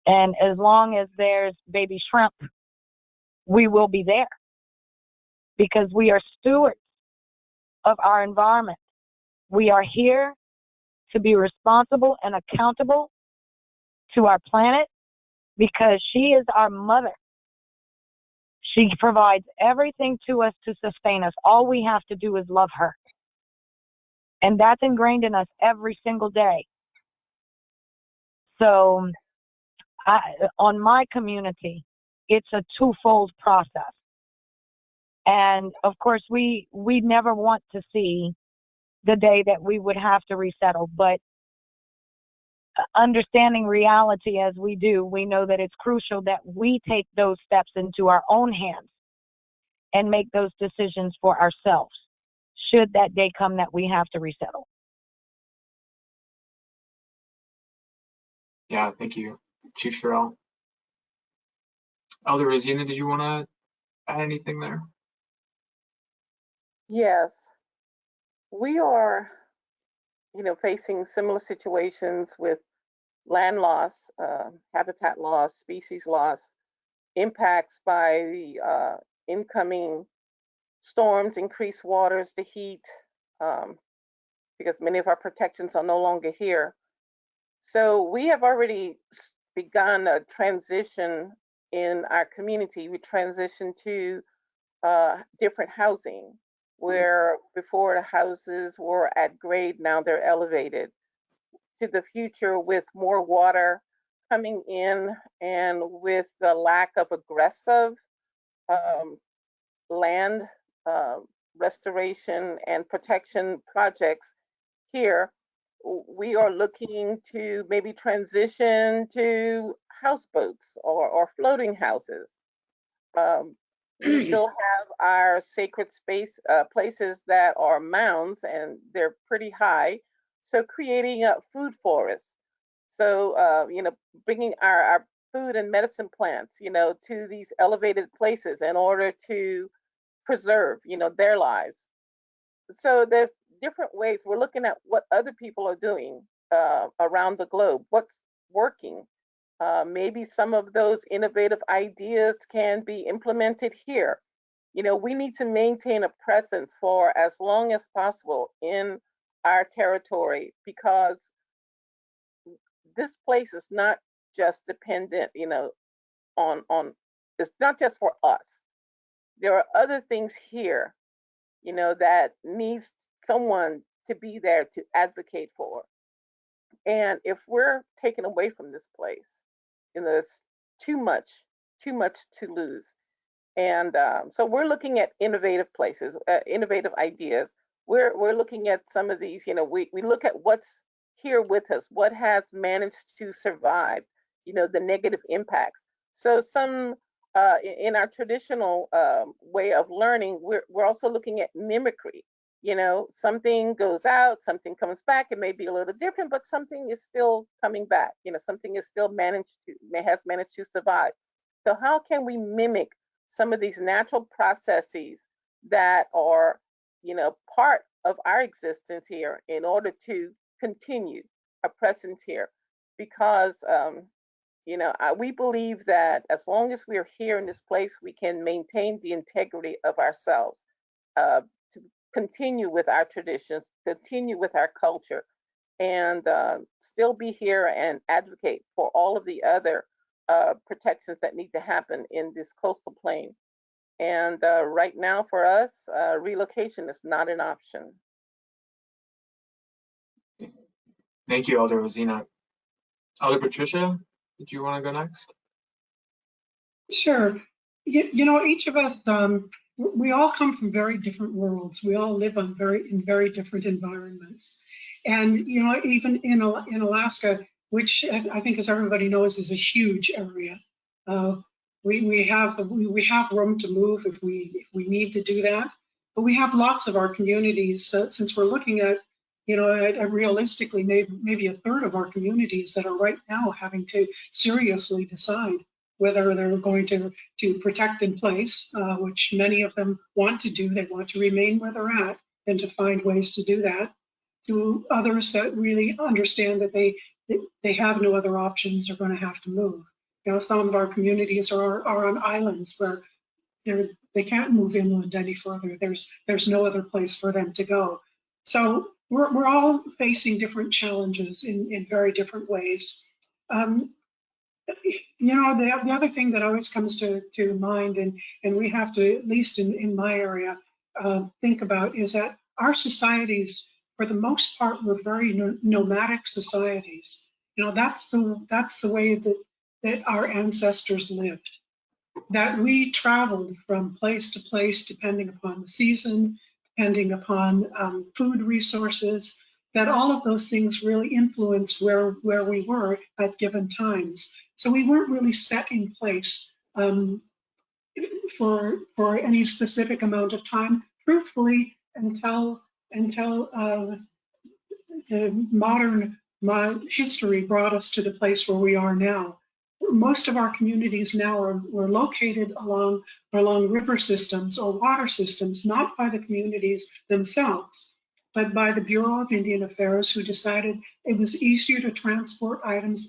and as long as there's baby shrimp, we will be there because we are stewards of our environment. We are here to be responsible and accountable to our planet because she is our mother. She provides everything to us to sustain us. All we have to do is love her. And that's ingrained in us every single day. So on my community, it's a twofold process. And of course, we never want to see the day that we would have to resettle. But understanding reality as we do, we know that it's crucial that we take those steps into our own hands and make those decisions for ourselves, should that day come that we have to resettle. Yeah, thank you, Chief Cheryl. Elder Asiana, did you want to add anything there? Yes, we are, facing similar situations with land loss, habitat loss, species loss, impacts by the incoming storms, increased waters, the heat, because many of our protections are no longer here. So we have already begun a transition in our community. We transitioned to different housing, where before the houses were at grade, now they're elevated. To the future with more water coming in and with the lack of aggressive land restoration and protection projects here, we are looking to maybe transition to houseboats or floating houses. We still have our sacred space places that are mounds and they're pretty high. So creating a food forest. So, bringing our food and medicine plants, to these elevated places in order to preserve, their lives. So there's different ways we're looking at what other people are doing around the globe, what's working. Maybe some of those innovative ideas can be implemented here. We need to maintain a presence for as long as possible in our territory because this place is not just dependent, on it's not just for us. There are other things here, that needs someone to be there to advocate for. And if we're taken away from this place, there's too much to lose. And so we're looking at innovative places, innovative ideas. We're looking at some of these, we look at what's here with us, what has managed to survive, the negative impacts. So some in our traditional way of learning, we're also looking at mimicry. Something goes out, something comes back. It may be a little different, but something is still coming back. Something is still has managed to survive. So how can we mimic some of these natural processes that are, part of our existence here in order to continue our presence here? Because, we believe that as long as we are here in this place, we can maintain the integrity of ourselves to continue with our traditions, continue with our culture, and still be here and advocate for all of the other protections that need to happen in this coastal plain. And right now for us, relocation is not an option. Thank you, Elder Rosina. Elder Patricia, did you want to go next? Sure. You know, each of us, we all come from very different worlds. We all live in very different environments. And, you know, even in Alaska, which I think, as everybody knows, is a huge area, we have room to move if we need to do that. But we have lots of our communities, since we're looking at, you know, realistically, maybe a third of our communities that are right now having to seriously decide whether they're going to protect in place, which many of them want to do. They want to remain where they're at and to find ways to do that. To others that really understand that they have no other options, are going to have to move. You know, some of our communities are on islands where they can't move inland any further. There's no other place for them to go. So we're all facing different challenges in very different ways. You know, the other thing that always comes to mind, and we have to, at least in my area, think about, is that our societies, for the most part, were very nomadic societies. You know, that's the way that our ancestors lived. That we traveled from place to place, depending upon the season, depending upon food resources. That all of those things really influenced where we were at given times. So we weren't really set in place for any specific amount of time, truthfully, until the modern history brought us to the place where we are now. Most of our communities now were located along river systems or water systems, not by the communities themselves, but by the Bureau of Indian Affairs, who decided it was easier to transport items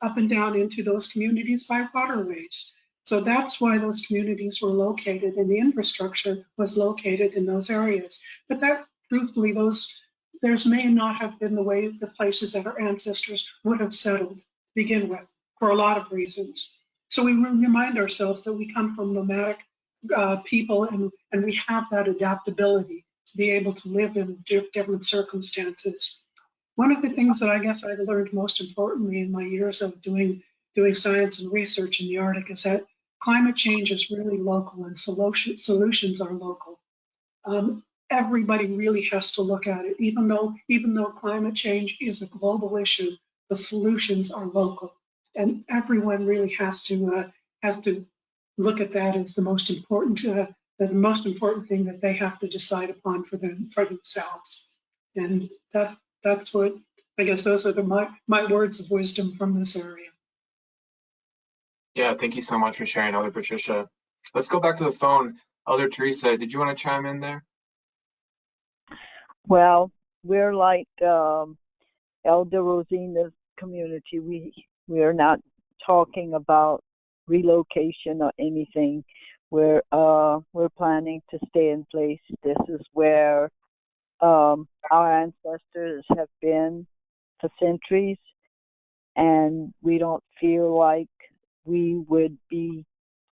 up and down into those communities by waterways. So that's why those communities were located and the infrastructure was located in those areas. But that, truthfully, those may not have been the places that our ancestors would have settled to begin with, for a lot of reasons. So we remind ourselves that we come from nomadic people, and we have that adaptability to be able to live in different circumstances. One of the things that I guess I've learned most importantly in my years of doing science and research in the Arctic is that climate change is really local and solutions are local. Everybody really has to look at it. Even though climate change is a global issue, the solutions are local, and everyone really has to look at that as the most important thing that they have to decide upon for themselves. And that's what, I guess, those are my words of wisdom from this area. Yeah, thank you so much for sharing, Elder Patricia. Let's go back to the phone. Elder Teresa, did you want to chime in there? Well, we're like Elder Rosina's community. We're not talking about relocation or anything. We're planning to stay in place. This is where our ancestors have been for centuries, and we don't feel like we would be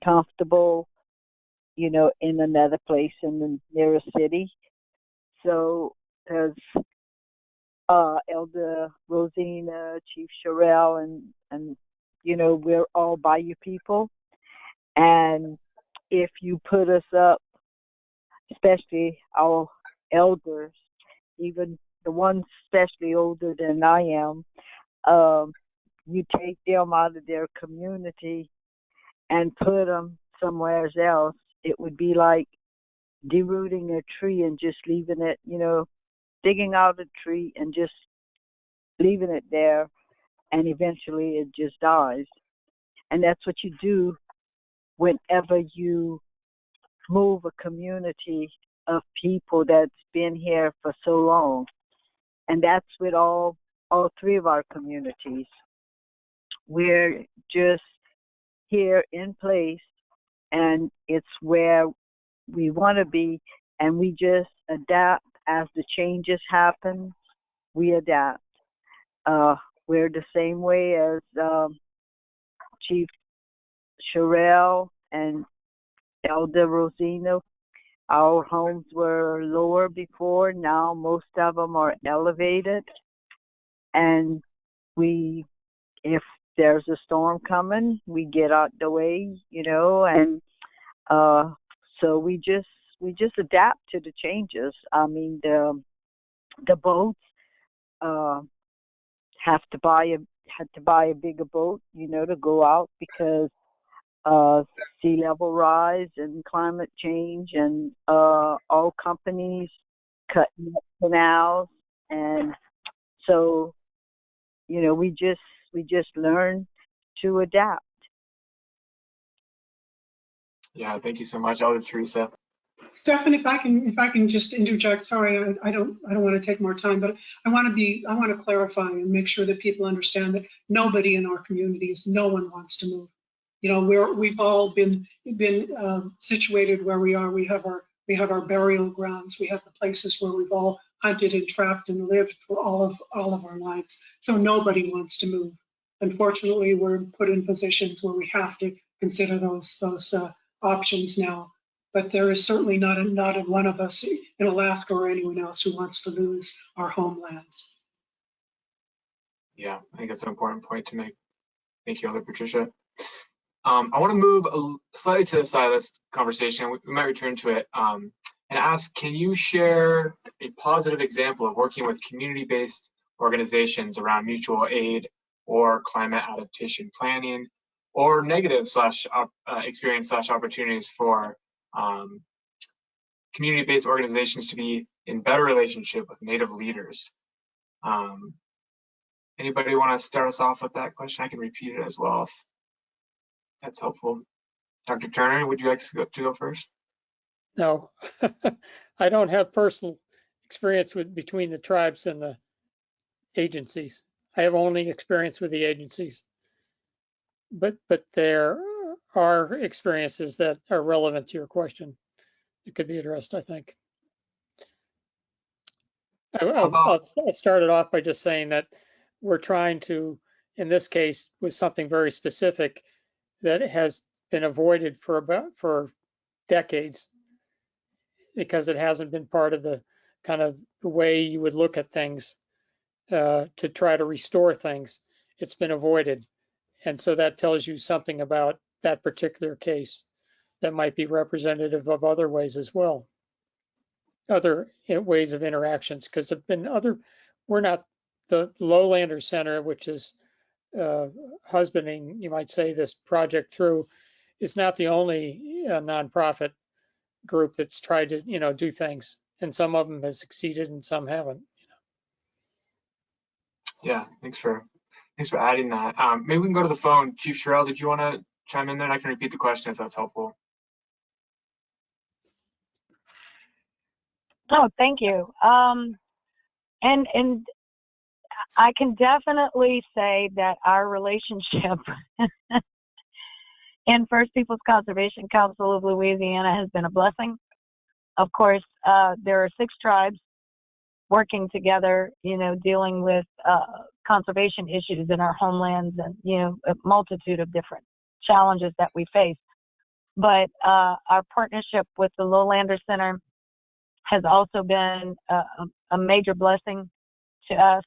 comfortable, you know, in another place in the nearest city. So there's Elder Rosina, Chief Cheryl, and you know, we're all Bayou people. And if you put us up, especially our elders, even the ones especially older than I am, you take them out of their community and put them somewhere else, it would be like derooting a tree and just leaving it, you know, digging out a tree and just leaving it there, and eventually it just dies. And that's what you do whenever you move a community of people that's been here for so long. And that's with all three of our communities. We're just here in place, and it's where we want to be, and we just adapt as the changes happen. We adapt. We're the same way as Chief Cheryl and Elder Rosino. Our homes were lower before. Now most of them are elevated, and if there's a storm coming, we get out the way, and so we just adapt to the changes. I mean, the boats had to buy a bigger boat, to go out because sea level rise and climate change, and all companies cutting canals, and so we just learn to adapt. Yeah, thank you so much, Elder Teresa. Stefan, if I can just interject, sorry, I don't want to take more time, but I want to clarify and make sure that people understand that nobody in our communities, no one wants to move. We've all been situated where we are. We have our burial grounds. We have the places where we've all hunted and trapped and lived for all of our lives. So nobody wants to move. Unfortunately, we're put in positions where we have to consider those options now. But there is certainly not a one of us in Alaska or anyone else who wants to lose our homelands. Yeah, I think that's an important point to make. Thank you, Elder Patricia. I want to move slightly to the side of this conversation. We might return to it and ask, can you share a positive example of working with community-based organizations around mutual aid or climate adaptation planning, or negative experience / opportunities for community-based organizations to be in better relationship with Native leaders? Anybody want to start us off with that question? I can repeat it as well if that's helpful. Dr. Turner, would you like to go first? No, I don't have personal experience between the tribes and the agencies. I have only experience with the agencies, but there are experiences that are relevant to your question. It could be addressed, I think. I'll start it off by just saying that we're trying to, in this case, with something very specific that has been avoided for decades, because it hasn't been part of the kind of the way you would look at things to try to restore things. It's been avoided. And so that tells you something about that particular case that might be representative of other ways as well. Other ways of interactions, because there've been we're not the Lowlander Center, which is husbanding, you might say, this project through, is not the only nonprofit group that's tried to, do things, and some of them have succeeded and some haven't. Yeah, thanks for adding that. Maybe we can go to the phone. Chief Cheryl, did you want to chime in there? I can repeat the question if that's helpful. Oh, thank you. And I can definitely say that our relationship in First Peoples Conservation Council of Louisiana has been a blessing. Of course, there are 6 tribes working together, dealing with conservation issues in our homelands, and, a multitude of different challenges that we face. But our partnership with the Lowlander Center has also been a major blessing to us,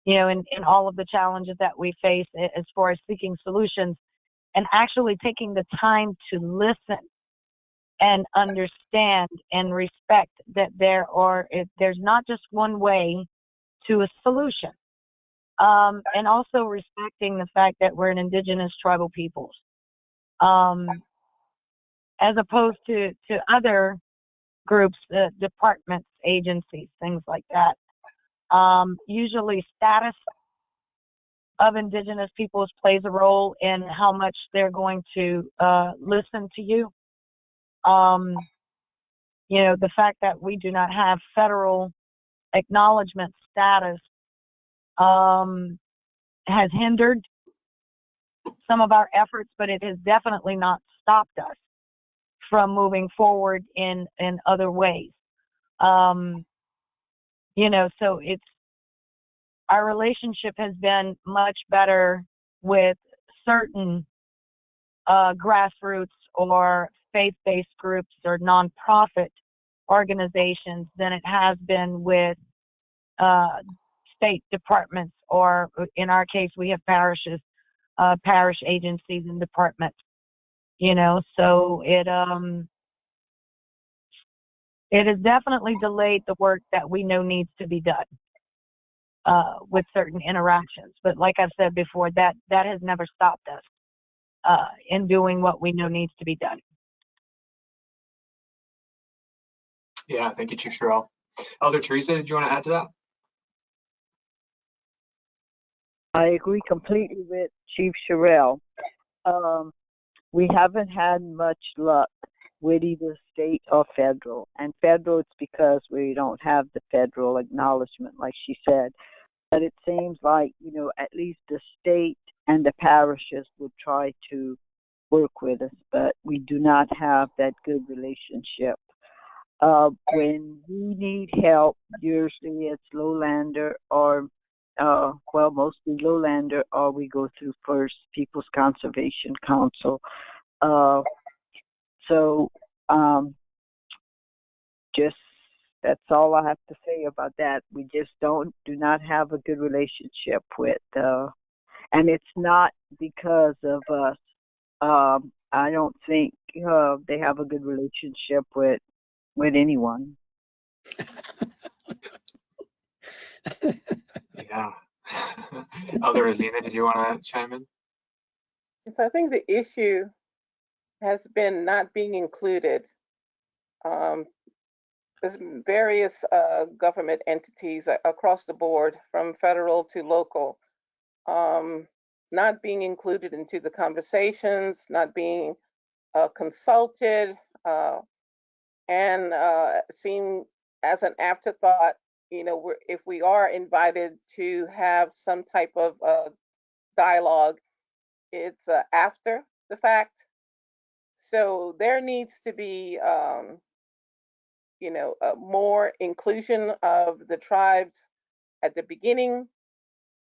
in all of the challenges that we face as far as seeking solutions, and actually taking the time to listen and understand and respect that there's not just one way to a solution, and also respecting the fact that we're an indigenous tribal peoples, as opposed to other groups, departments, agencies, things like that. Usually status of indigenous peoples plays a role in how much they're going to listen to you. The fact that we do not have federal acknowledgement status has hindered some of our efforts, but it has definitely not stopped us from moving forward in other ways. You know, so our relationship has been much better with certain grassroots or faith-based groups or nonprofit organizations than it has been with state departments, or in our case, we have parishes, parish agencies and departments. You know, so it has definitely delayed the work that we know needs to be done with certain interactions. But like I've said before, that has never stopped us in doing what we know needs to be done. Yeah, thank you, Chief Cheryl. Elder Teresa, did you want to add to that? I agree completely with Chief Cheryl. We haven't had much luck with either state or federal. And federal, it's because we don't have the federal acknowledgement, like she said. But it seems like, you know, at least the state and the parishes would try to work with us, but we do not have that good relationship. When we need help, usually it's lowlander or, well, mostly lowlander, or we go through First Peoples Conservation Council. Just that's all I have to say about that. We just do not have a good relationship with, and it's not because of us. I don't think they have a good relationship with anyone. Yeah. Elder Asiana, did you want to chime in? So I think the issue has been not being included. There's various government entities across the board, from federal to local, not being included into the conversations, not being consulted, and seen as an afterthought. You know, if we are invited to have some type of dialogue, it's after the fact. So there needs to be, you know, more inclusion of the tribes at the beginning,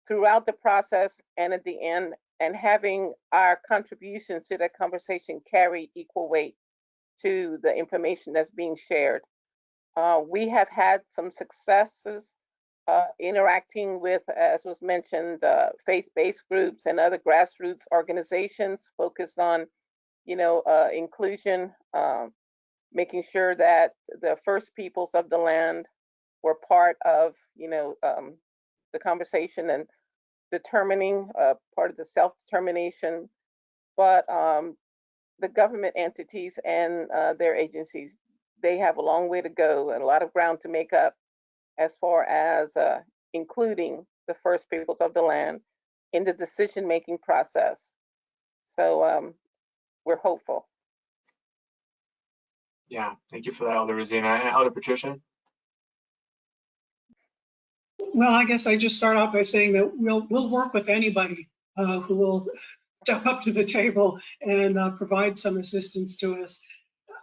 throughout the process, and at the end, and having our contributions to that conversation carry equal weight to the information that's being shared. We have had some successes interacting with, as was mentioned, faith-based groups and other grassroots organizations focused on, you know, inclusion, making sure that the first peoples of the land were part of, you know, the conversation and determining part of the self-determination. But the government entities and their agencies, they have a long way to go and a lot of ground to make up as far as including the first peoples of the land in the decision-making process. So we're hopeful. Yeah, thank you for that, Elder Asiana. And Elder Patricia? Well, I guess I just start off by saying that we'll work with anybody who will step up to the table and provide some assistance to us.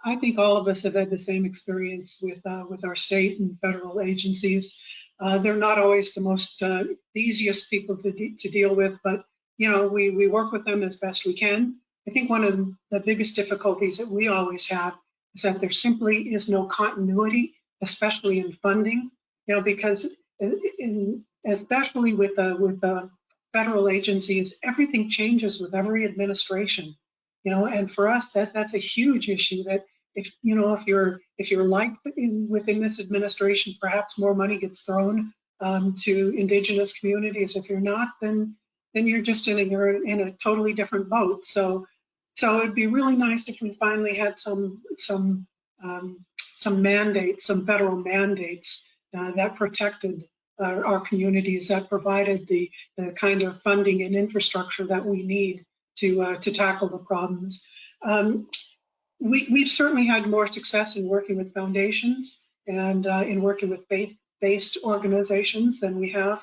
I think all of us have had the same experience with our state and federal agencies. They're not always the most the easiest people to deal with, but you know, we work with them as best we can. I think one of the biggest difficulties that we always have is that there simply is no continuity, especially in funding. You know, because especially with the federal agencies, everything changes with every administration. You know, and for us, that's a huge issue. That if you know, if you're liked within this administration, perhaps more money gets thrown to Indigenous communities. If you're not, then you're just you're in a totally different boat. So it'd be really nice if we finally had some mandates, some federal mandates that protected our communities, that provided the kind of funding and infrastructure that we need to tackle the problems. We've certainly had more success in working with foundations and in working with faith-based organizations than we have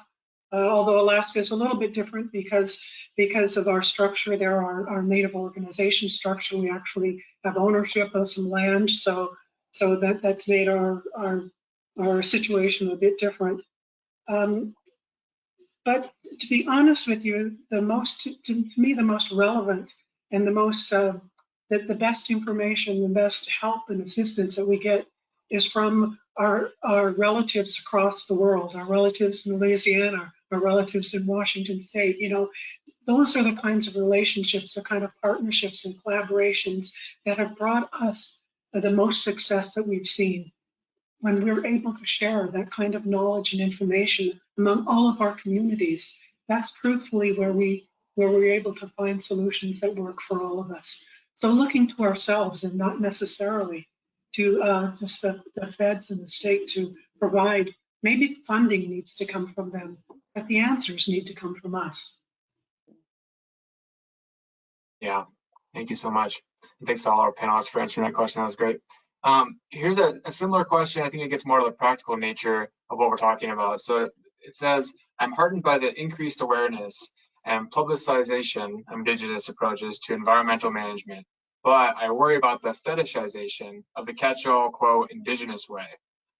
although Alaska is a little bit different because of our structure there, our native organization structure. We actually have ownership of some land, so that's made our situation a bit different. But to be honest with you, to me, the most relevant and the most the best information, the best help and assistance that we get is from our relatives across the world, our relatives in Louisiana, our relatives in Washington State. You know, those are the kinds of relationships, the kind of partnerships and collaborations that have brought us the most success that we've seen. When we're able to share that kind of knowledge and information among all of our communities, that's truthfully where we're able to find solutions that work for all of us. So looking to ourselves and not necessarily to just the feds and the state to provide, maybe funding needs to come from them, but the answers need to come from us. Yeah, thank you so much. And thanks to all our panelists for answering that question. That was great. Here's a similar question. I think it gets more to the practical nature of what we're talking about. So it says, I'm heartened by the increased awareness and publicization of Indigenous approaches to environmental management, but I worry about the fetishization of the catch-all, quote, Indigenous way.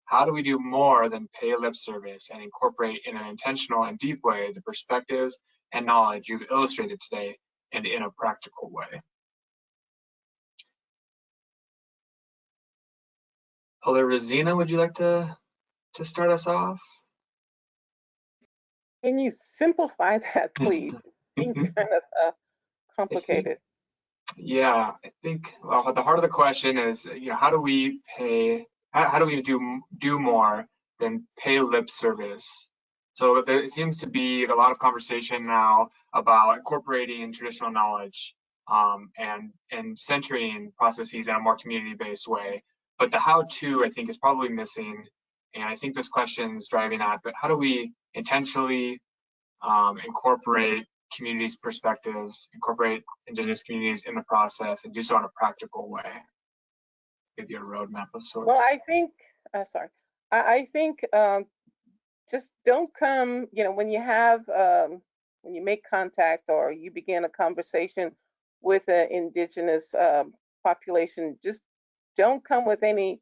How do we do more than pay lip service and incorporate in an intentional and deep way the perspectives and knowledge you've illustrated today and in a practical way? Elder Rosina, would you like to start us off? Can you simplify that, please? It seems kind of complicated. Yeah, I think, well, at the heart of the question is, you know, how do we do more than pay lip service? So there seems to be a lot of conversation now about incorporating traditional knowledge and centering processes in a more community-based way. But the how-to, I think, is probably missing. And I think this question is driving at, but how do we intentionally incorporate communities' perspectives, incorporate Indigenous communities in the process, and do so in a practical way? Give you a roadmap of sorts. Well, I think, I think just don't come, you know, when you make contact or you begin a conversation with an Indigenous population, just don't come with any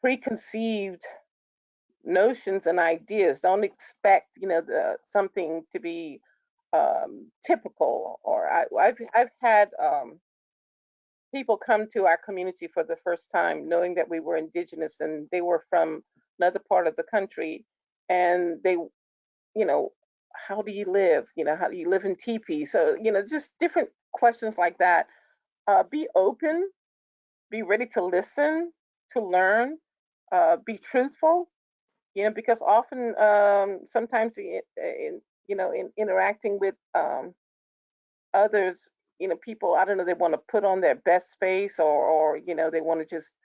preconceived notions and ideas. Don't expect, you know, something to be typical. Or I've had people come to our community for the first time knowing that we were Indigenous and they were from another part of the country, and they, you know, how do you live? You know, how do you live in teepee? So, you know, just different questions like that. Be open, be ready to listen, to learn, be truthful, you know, because often, sometimes, you know, in interacting with others, you know, people, I don't know, they want to put on their best face, or you know, they want to just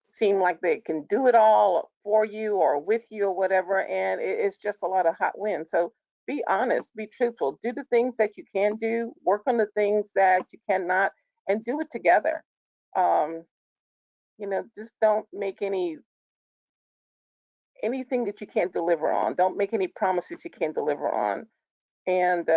seem like they can do it all for you or with you or whatever, and it's just a lot of hot wind. So be honest, be truthful, do the things that you can do, work on the things that you cannot, and do it together. You know, just don't make anything that you can't deliver on. Don't make any promises you can't deliver on. And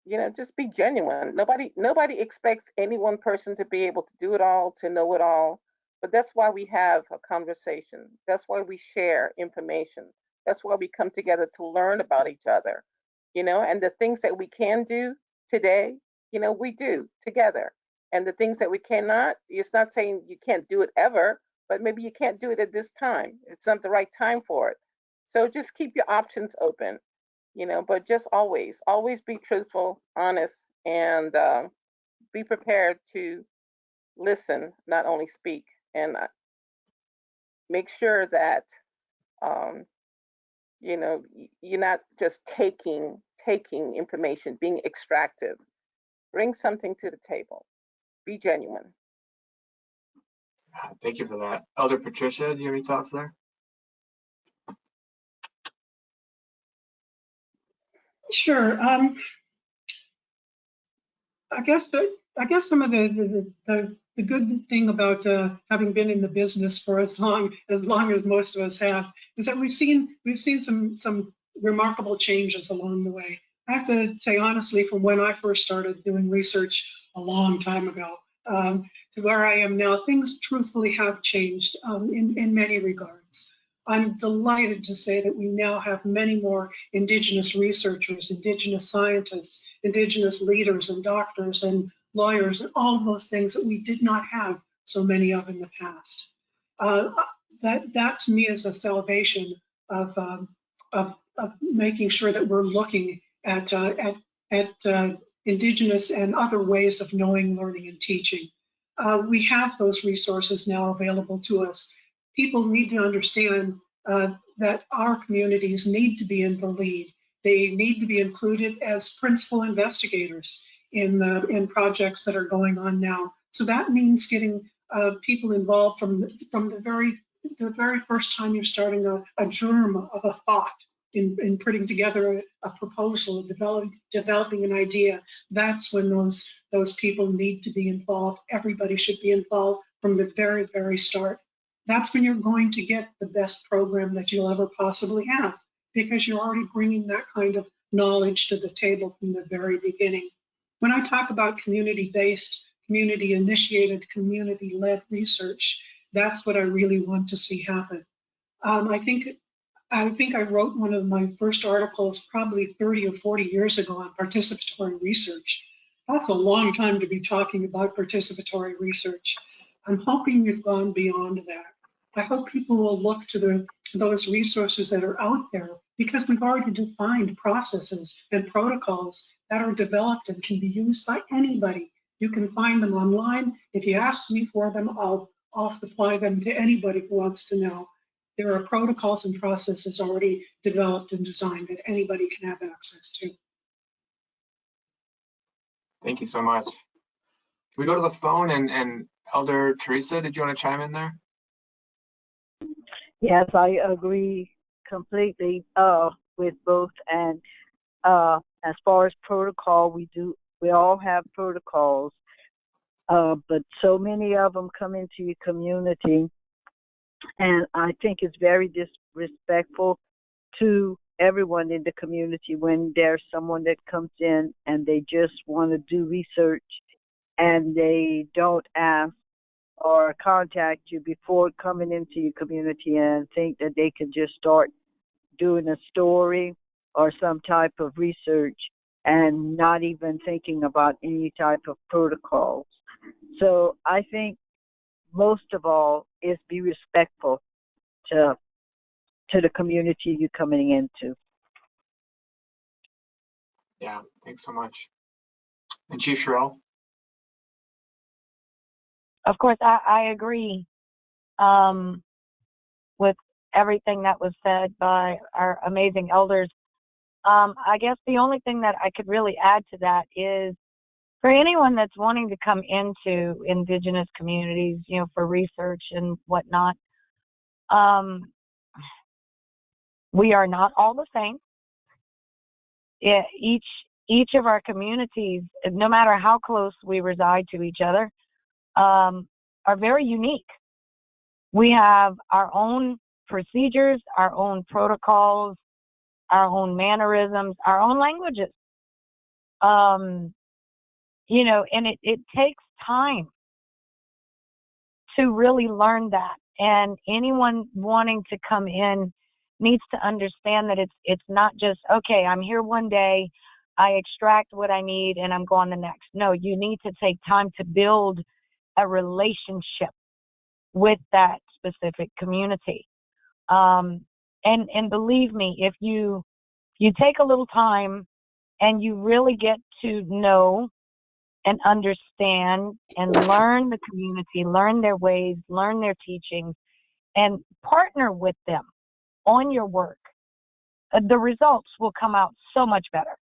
you know, just be genuine. Nobody expects any one person to be able to do it all, to know it all. But that's why we have a conversation. That's why we share information. That's why we come together to learn about each other. You know, and the things that we can do today, you know, we do together. And the things that we cannot, it's not saying you can't do it ever, but maybe you can't do it at this time. It's not the right time for it. So just keep your options open, you know, but just always be truthful, honest, and be prepared to listen, not only speak. And make sure that, you know, you're not just taking information, being extractive. Bring something to the table. Be genuine. Thank you for that. Elder Patricia, do you have any thoughts there? Sure. I guess some of the good thing about having been in the business for as long as most of us have is that we've seen some remarkable changes along the way. I have to say honestly, from when I first started doing research a long time ago to where I am now, things truthfully have changed in many regards. I'm delighted to say that we now have many more Indigenous researchers, Indigenous scientists, Indigenous leaders and doctors and lawyers and all of those things that we did not have so many of in the past. That to me is a salvation of making sure that we're looking at Indigenous and other ways of knowing, learning, and teaching. We have those resources now available to us. People need to understand that our communities need to be in the lead. They need to be included as principal investigators in projects that are going on now. So that means getting people involved from the very first time you're starting a germ of a thought in putting together a proposal, developing an idea. That's when those people need to be involved. Everybody should be involved from the very, very start. That's when you're going to get the best program that you'll ever possibly have, because you're already bringing that kind of knowledge to the table from the very beginning. When I talk about community-based, community-initiated, community-led research, that's what I really want to see happen. I think I wrote one of my first articles probably 30 or 40 years ago on participatory research. That's a long time to be talking about participatory research. I'm hoping we've gone beyond that. I hope people will look to those resources that are out there, because we've already defined processes and protocols that are developed and can be used by anybody. You can find them online. If you ask me for them, I'll supply them to anybody who wants to know. There are protocols and processes already developed and designed that anybody can have access to. Thank you so much. Can we go to the phone and Elder Teresa, did you want to chime in there? Yes, I agree completely with both. And as far as protocol, we all have protocols, but so many of them come into your community. And I think it's very disrespectful to everyone in the community when there's someone that comes in and they just want to do research and they don't ask or contact you before coming into your community and think that they can just start doing a story or some type of research and not even thinking about any type of protocols. So I think most of all is be respectful to the community you're coming into. Yeah, thanks so much. And Chief Cheryl? Of course, I agree with everything that was said by our amazing elders. I guess the only thing that I could really add to that is for anyone that's wanting to come into Indigenous communities, for research and whatnot, we are not all the same. Each of our communities, no matter how close we reside to each other, are very unique. We have our own procedures, our own protocols, our own mannerisms, our own languages. And it takes time to really learn that. And anyone wanting to come in needs to understand that it's not just, okay, I'm here one day, I extract what I need, and I'm gone the next. No, you need to take time to build a relationship with that specific community. And believe me, if you take a little time and you really get to know and understand and learn the community, learn their ways, learn their teachings, and partner with them on your work, the results will come out so much better.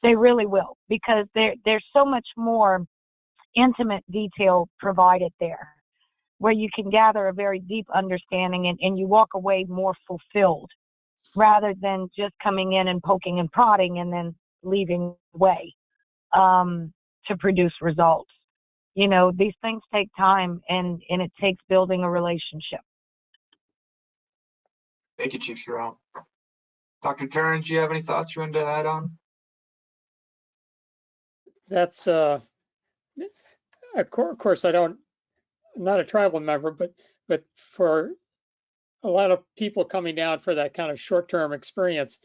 They really will, because there's so much more intimate detail provided there, where you can gather a very deep understanding and you walk away more fulfilled rather than just coming in and poking and prodding and then leaving away to produce results. These things take time and it takes building a relationship. Thank you, Chief Cheryl. Dr. Turns, do you have any thoughts you wanted to add on? That's of course I'm not a tribal member, but for a lot of people coming down for that kind of short-term experience,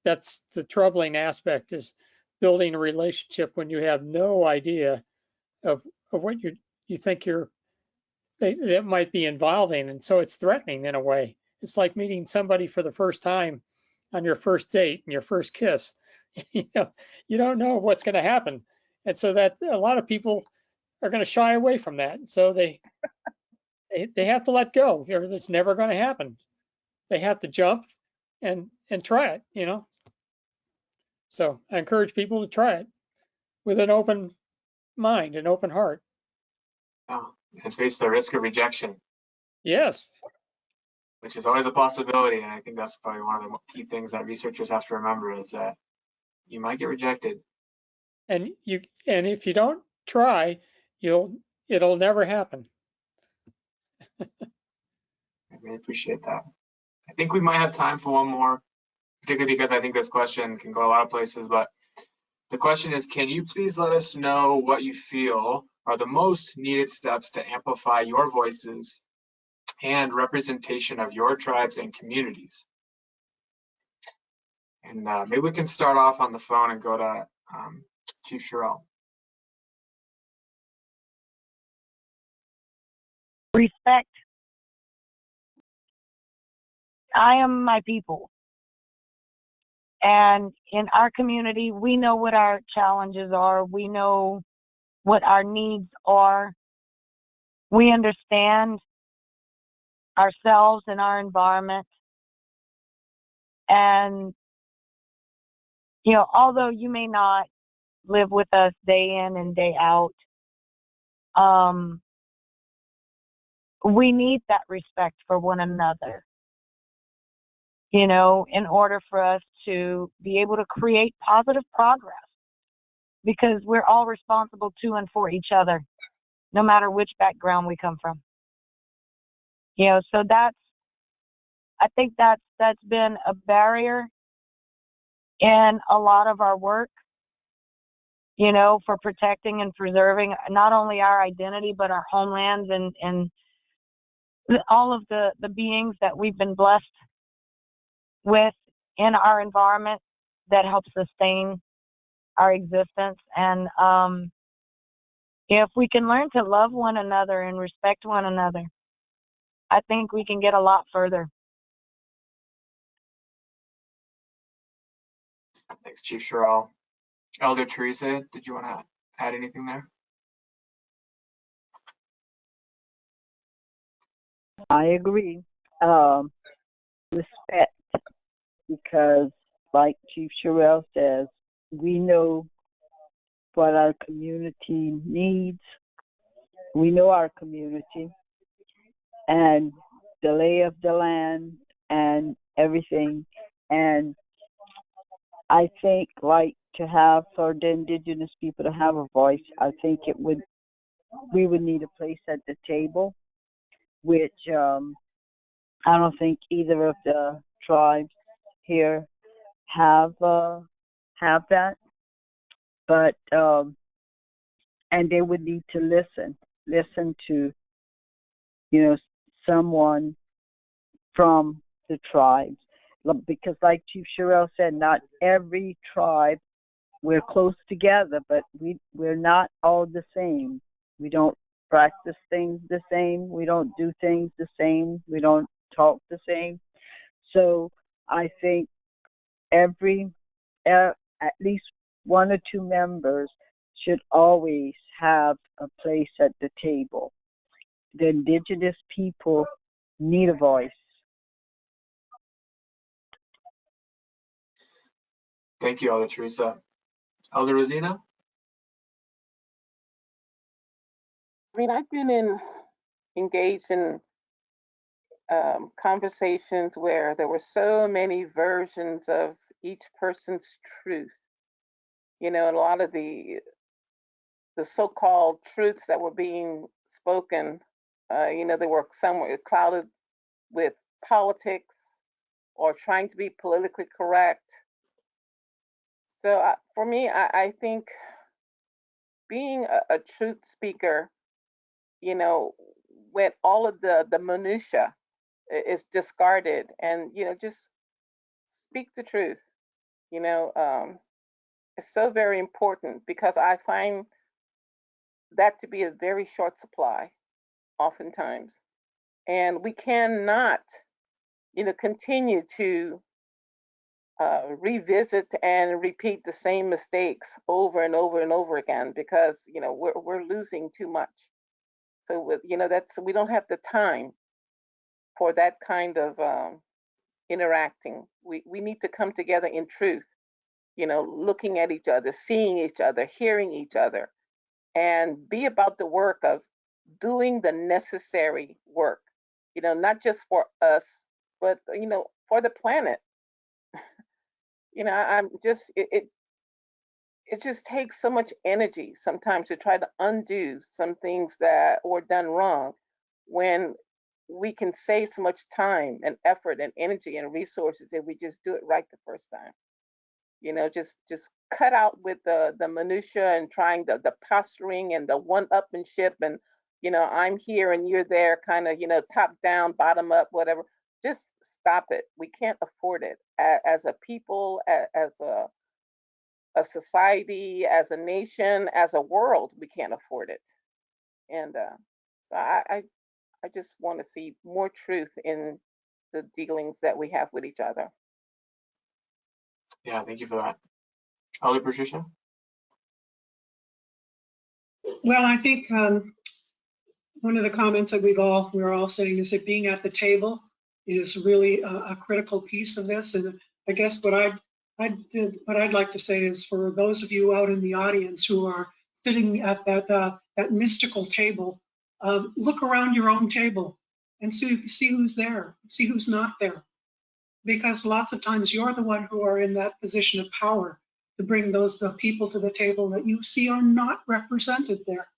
that's the troubling aspect, is building a relationship when you have no idea of what you think that might be involving, and so it's threatening in a way. It's like meeting somebody for the first time on your first date and your first kiss. You don't know what's going to happen, and so that a lot of people are going to shy away from that. And so they have to let go. It's never going to happen. They have to jump and try it. So I encourage people to try it with an open mind, an open heart. Oh, and face the risk of rejection. Yes. Which is always a possibility, and I think that's probably one of the key things that researchers have to remember, is that you might get rejected. And if you don't try, it'll never happen. I really appreciate that. I think we might have time for one more, particularly because I think this question can go a lot of places, but the question is, can you please let us know what you feel are the most needed steps to amplify your voices and representation of your tribes and communities? And maybe we can start off on the phone and go to Chief Cheryl. Respect. I am my people. And in our community, we know what our challenges are. We know what our needs are. We understand ourselves and our environment. And, although you may not live with us day in and day out, we need that respect for one another, in order for us to be able to create positive progress, because we're all responsible to and for each other, no matter which background we come from. So I think that's been a barrier in a lot of our work, for protecting and preserving not only our identity, but our homelands and all of the beings that we've been blessed with in our environment that help sustain our existence. And if we can learn to love one another and respect one another, I think we can get a lot further. Thanks, Chief Cheryl. Elder Teresa, did you want to add anything there? I agree. Respect, because like Chief Cheryl says, we know what our community needs. We know our community and the lay of the land and everything. And I think, like, for the indigenous people to have a voice, I think we would need a place at the table, which I don't think either of the tribes here have that. But and they would need to listen to someone from the tribes, because like Chief Cheryl said, not every tribe, we're close together, but we're not all the same. We don't practice things the same. We don't do things the same. We don't talk the same. So I think at least one or two members should always have a place at the table. The indigenous people need a voice. Thank you, Elder Teresa. Elder Rosina? I've been engaged in conversations where there were so many versions of each person's truth. And a lot of the so-called truths that were being spoken, they were somewhat clouded with politics or trying to be politically correct. So for me, I think being a truth speaker, you know, when all of the minutia is discarded, and you know, just speak the truth, you know, it's so very important, because I find that to be a very short supply oftentimes, and we cannot, you know, continue to revisit and repeat the same mistakes over and over and over again, because you know we're losing too much. So with, you know, we don't have the time for that kind of interacting. We need to come together in truth, you know, looking at each other, seeing each other, hearing each other, and be about the work of doing the necessary work, you know, not just for us, but you know, for the planet. You know, I'm just it just takes so much energy sometimes to try to undo some things that were done wrong, when we can save so much time and effort and energy and resources if we just do it right the first time. You know, just cut out with the minutia and trying the posturing and the one-upmanship, and you know, I'm here and you're there, kind of, you know, top down, bottom up, whatever. Just stop it. We can't afford it as a people, as a society, as a nation, as a world. We can't afford it. And so I just want to see more truth in the dealings that we have with each other. Yeah, thank you for that. Elder Patricia? Well, I think one of the comments that we're all saying is that being at the table is really a critical piece of this. And I guess what I'd like to say is, for those of you out in the audience who are sitting at that mystical table, look around your own table and see who's there, see who's not there. Because lots of times you're the one who are in that position of power to bring the people to the table that you see are not represented there.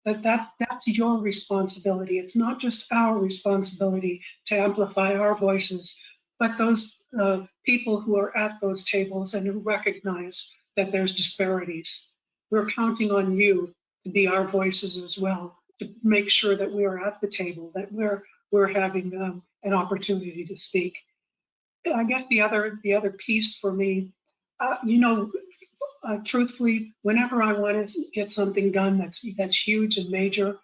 That's your responsibility. It's not just our responsibility to amplify our voices, but those people who are at those tables and who recognize that there's disparities. We're counting on you to be our voices as well, to make sure that we are at the table, that we're having an opportunity to speak. I guess the other piece for me, you know, truthfully, whenever I want to get something done that's huge and major,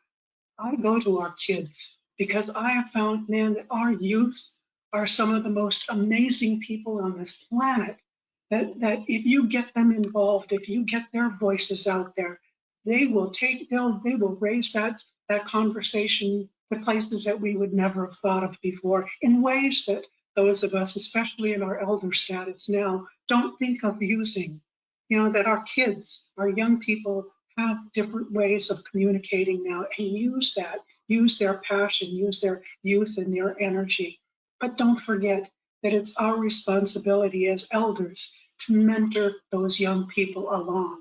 I go to our kids, because I have found, man, that our youth are some of the most amazing people on this planet. That if you get them involved, if you get their voices out there, they will raise that conversation to places that we would never have thought of before, in ways that those of us, especially in our elder status now, don't think of using. You know, that our kids, our young people, have different ways of communicating now, and use their passion, use their youth and their energy. But don't forget that it's our responsibility as elders to mentor those young people along.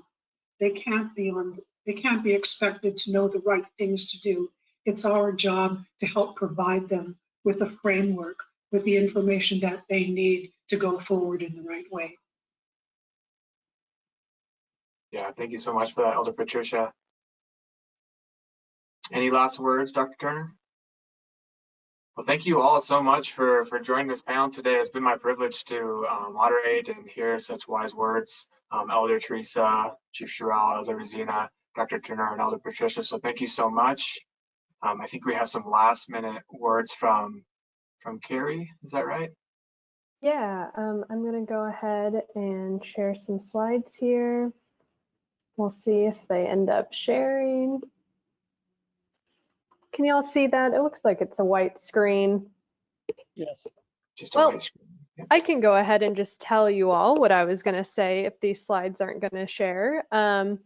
They can't be expected to know the right things to do. It's our job to help provide them with a framework, with the information that they need to go forward in the right way. Yeah, thank you so much for that, Elder Patricia. Any last words, Dr. Turner? Well, thank you all so much for joining this panel today. It's been my privilege to moderate and hear such wise words. Elder Teresa, Chief Cheryl, Elder Asiana, Dr. Turner, and Elder Patricia. So thank you so much. I think we have some last minute words from Carrie. Is that right? Yeah, I'm going to go ahead and share some slides here. We'll see if they end up sharing. Can you all see that? It looks like it's a white screen. Yes. Just a white screen. Yeah. I can go ahead and just tell you all what I was going to say if these slides aren't going to share. So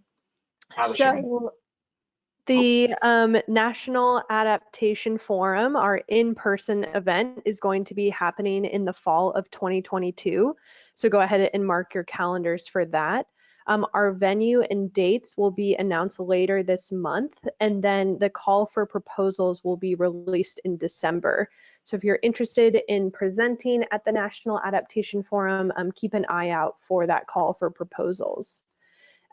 the National Adaptation Forum, our in-person event, is going to be happening in the fall of 2022. So go ahead and mark your calendars for that. Our venue and dates will be announced later this month, and then the call for proposals will be released in December. So if you're interested in presenting at the National Adaptation Forum, keep an eye out for that call for proposals.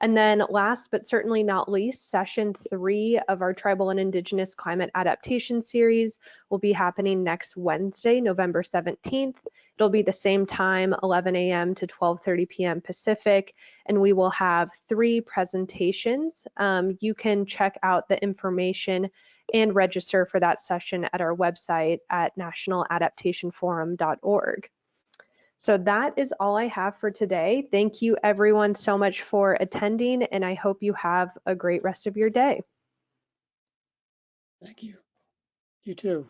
And then last but certainly not least, session 3 of our Tribal and Indigenous Climate Adaptation series will be happening next Wednesday, November 17th. It'll be the same time, 11 a.m. to 12:30 p.m. Pacific, and we will have 3 presentations. You can check out the information and register for that session at our website at nationaladaptationforum.org. So that is all I have for today. Thank you everyone so much for attending, and I hope you have a great rest of your day. Thank you. You too.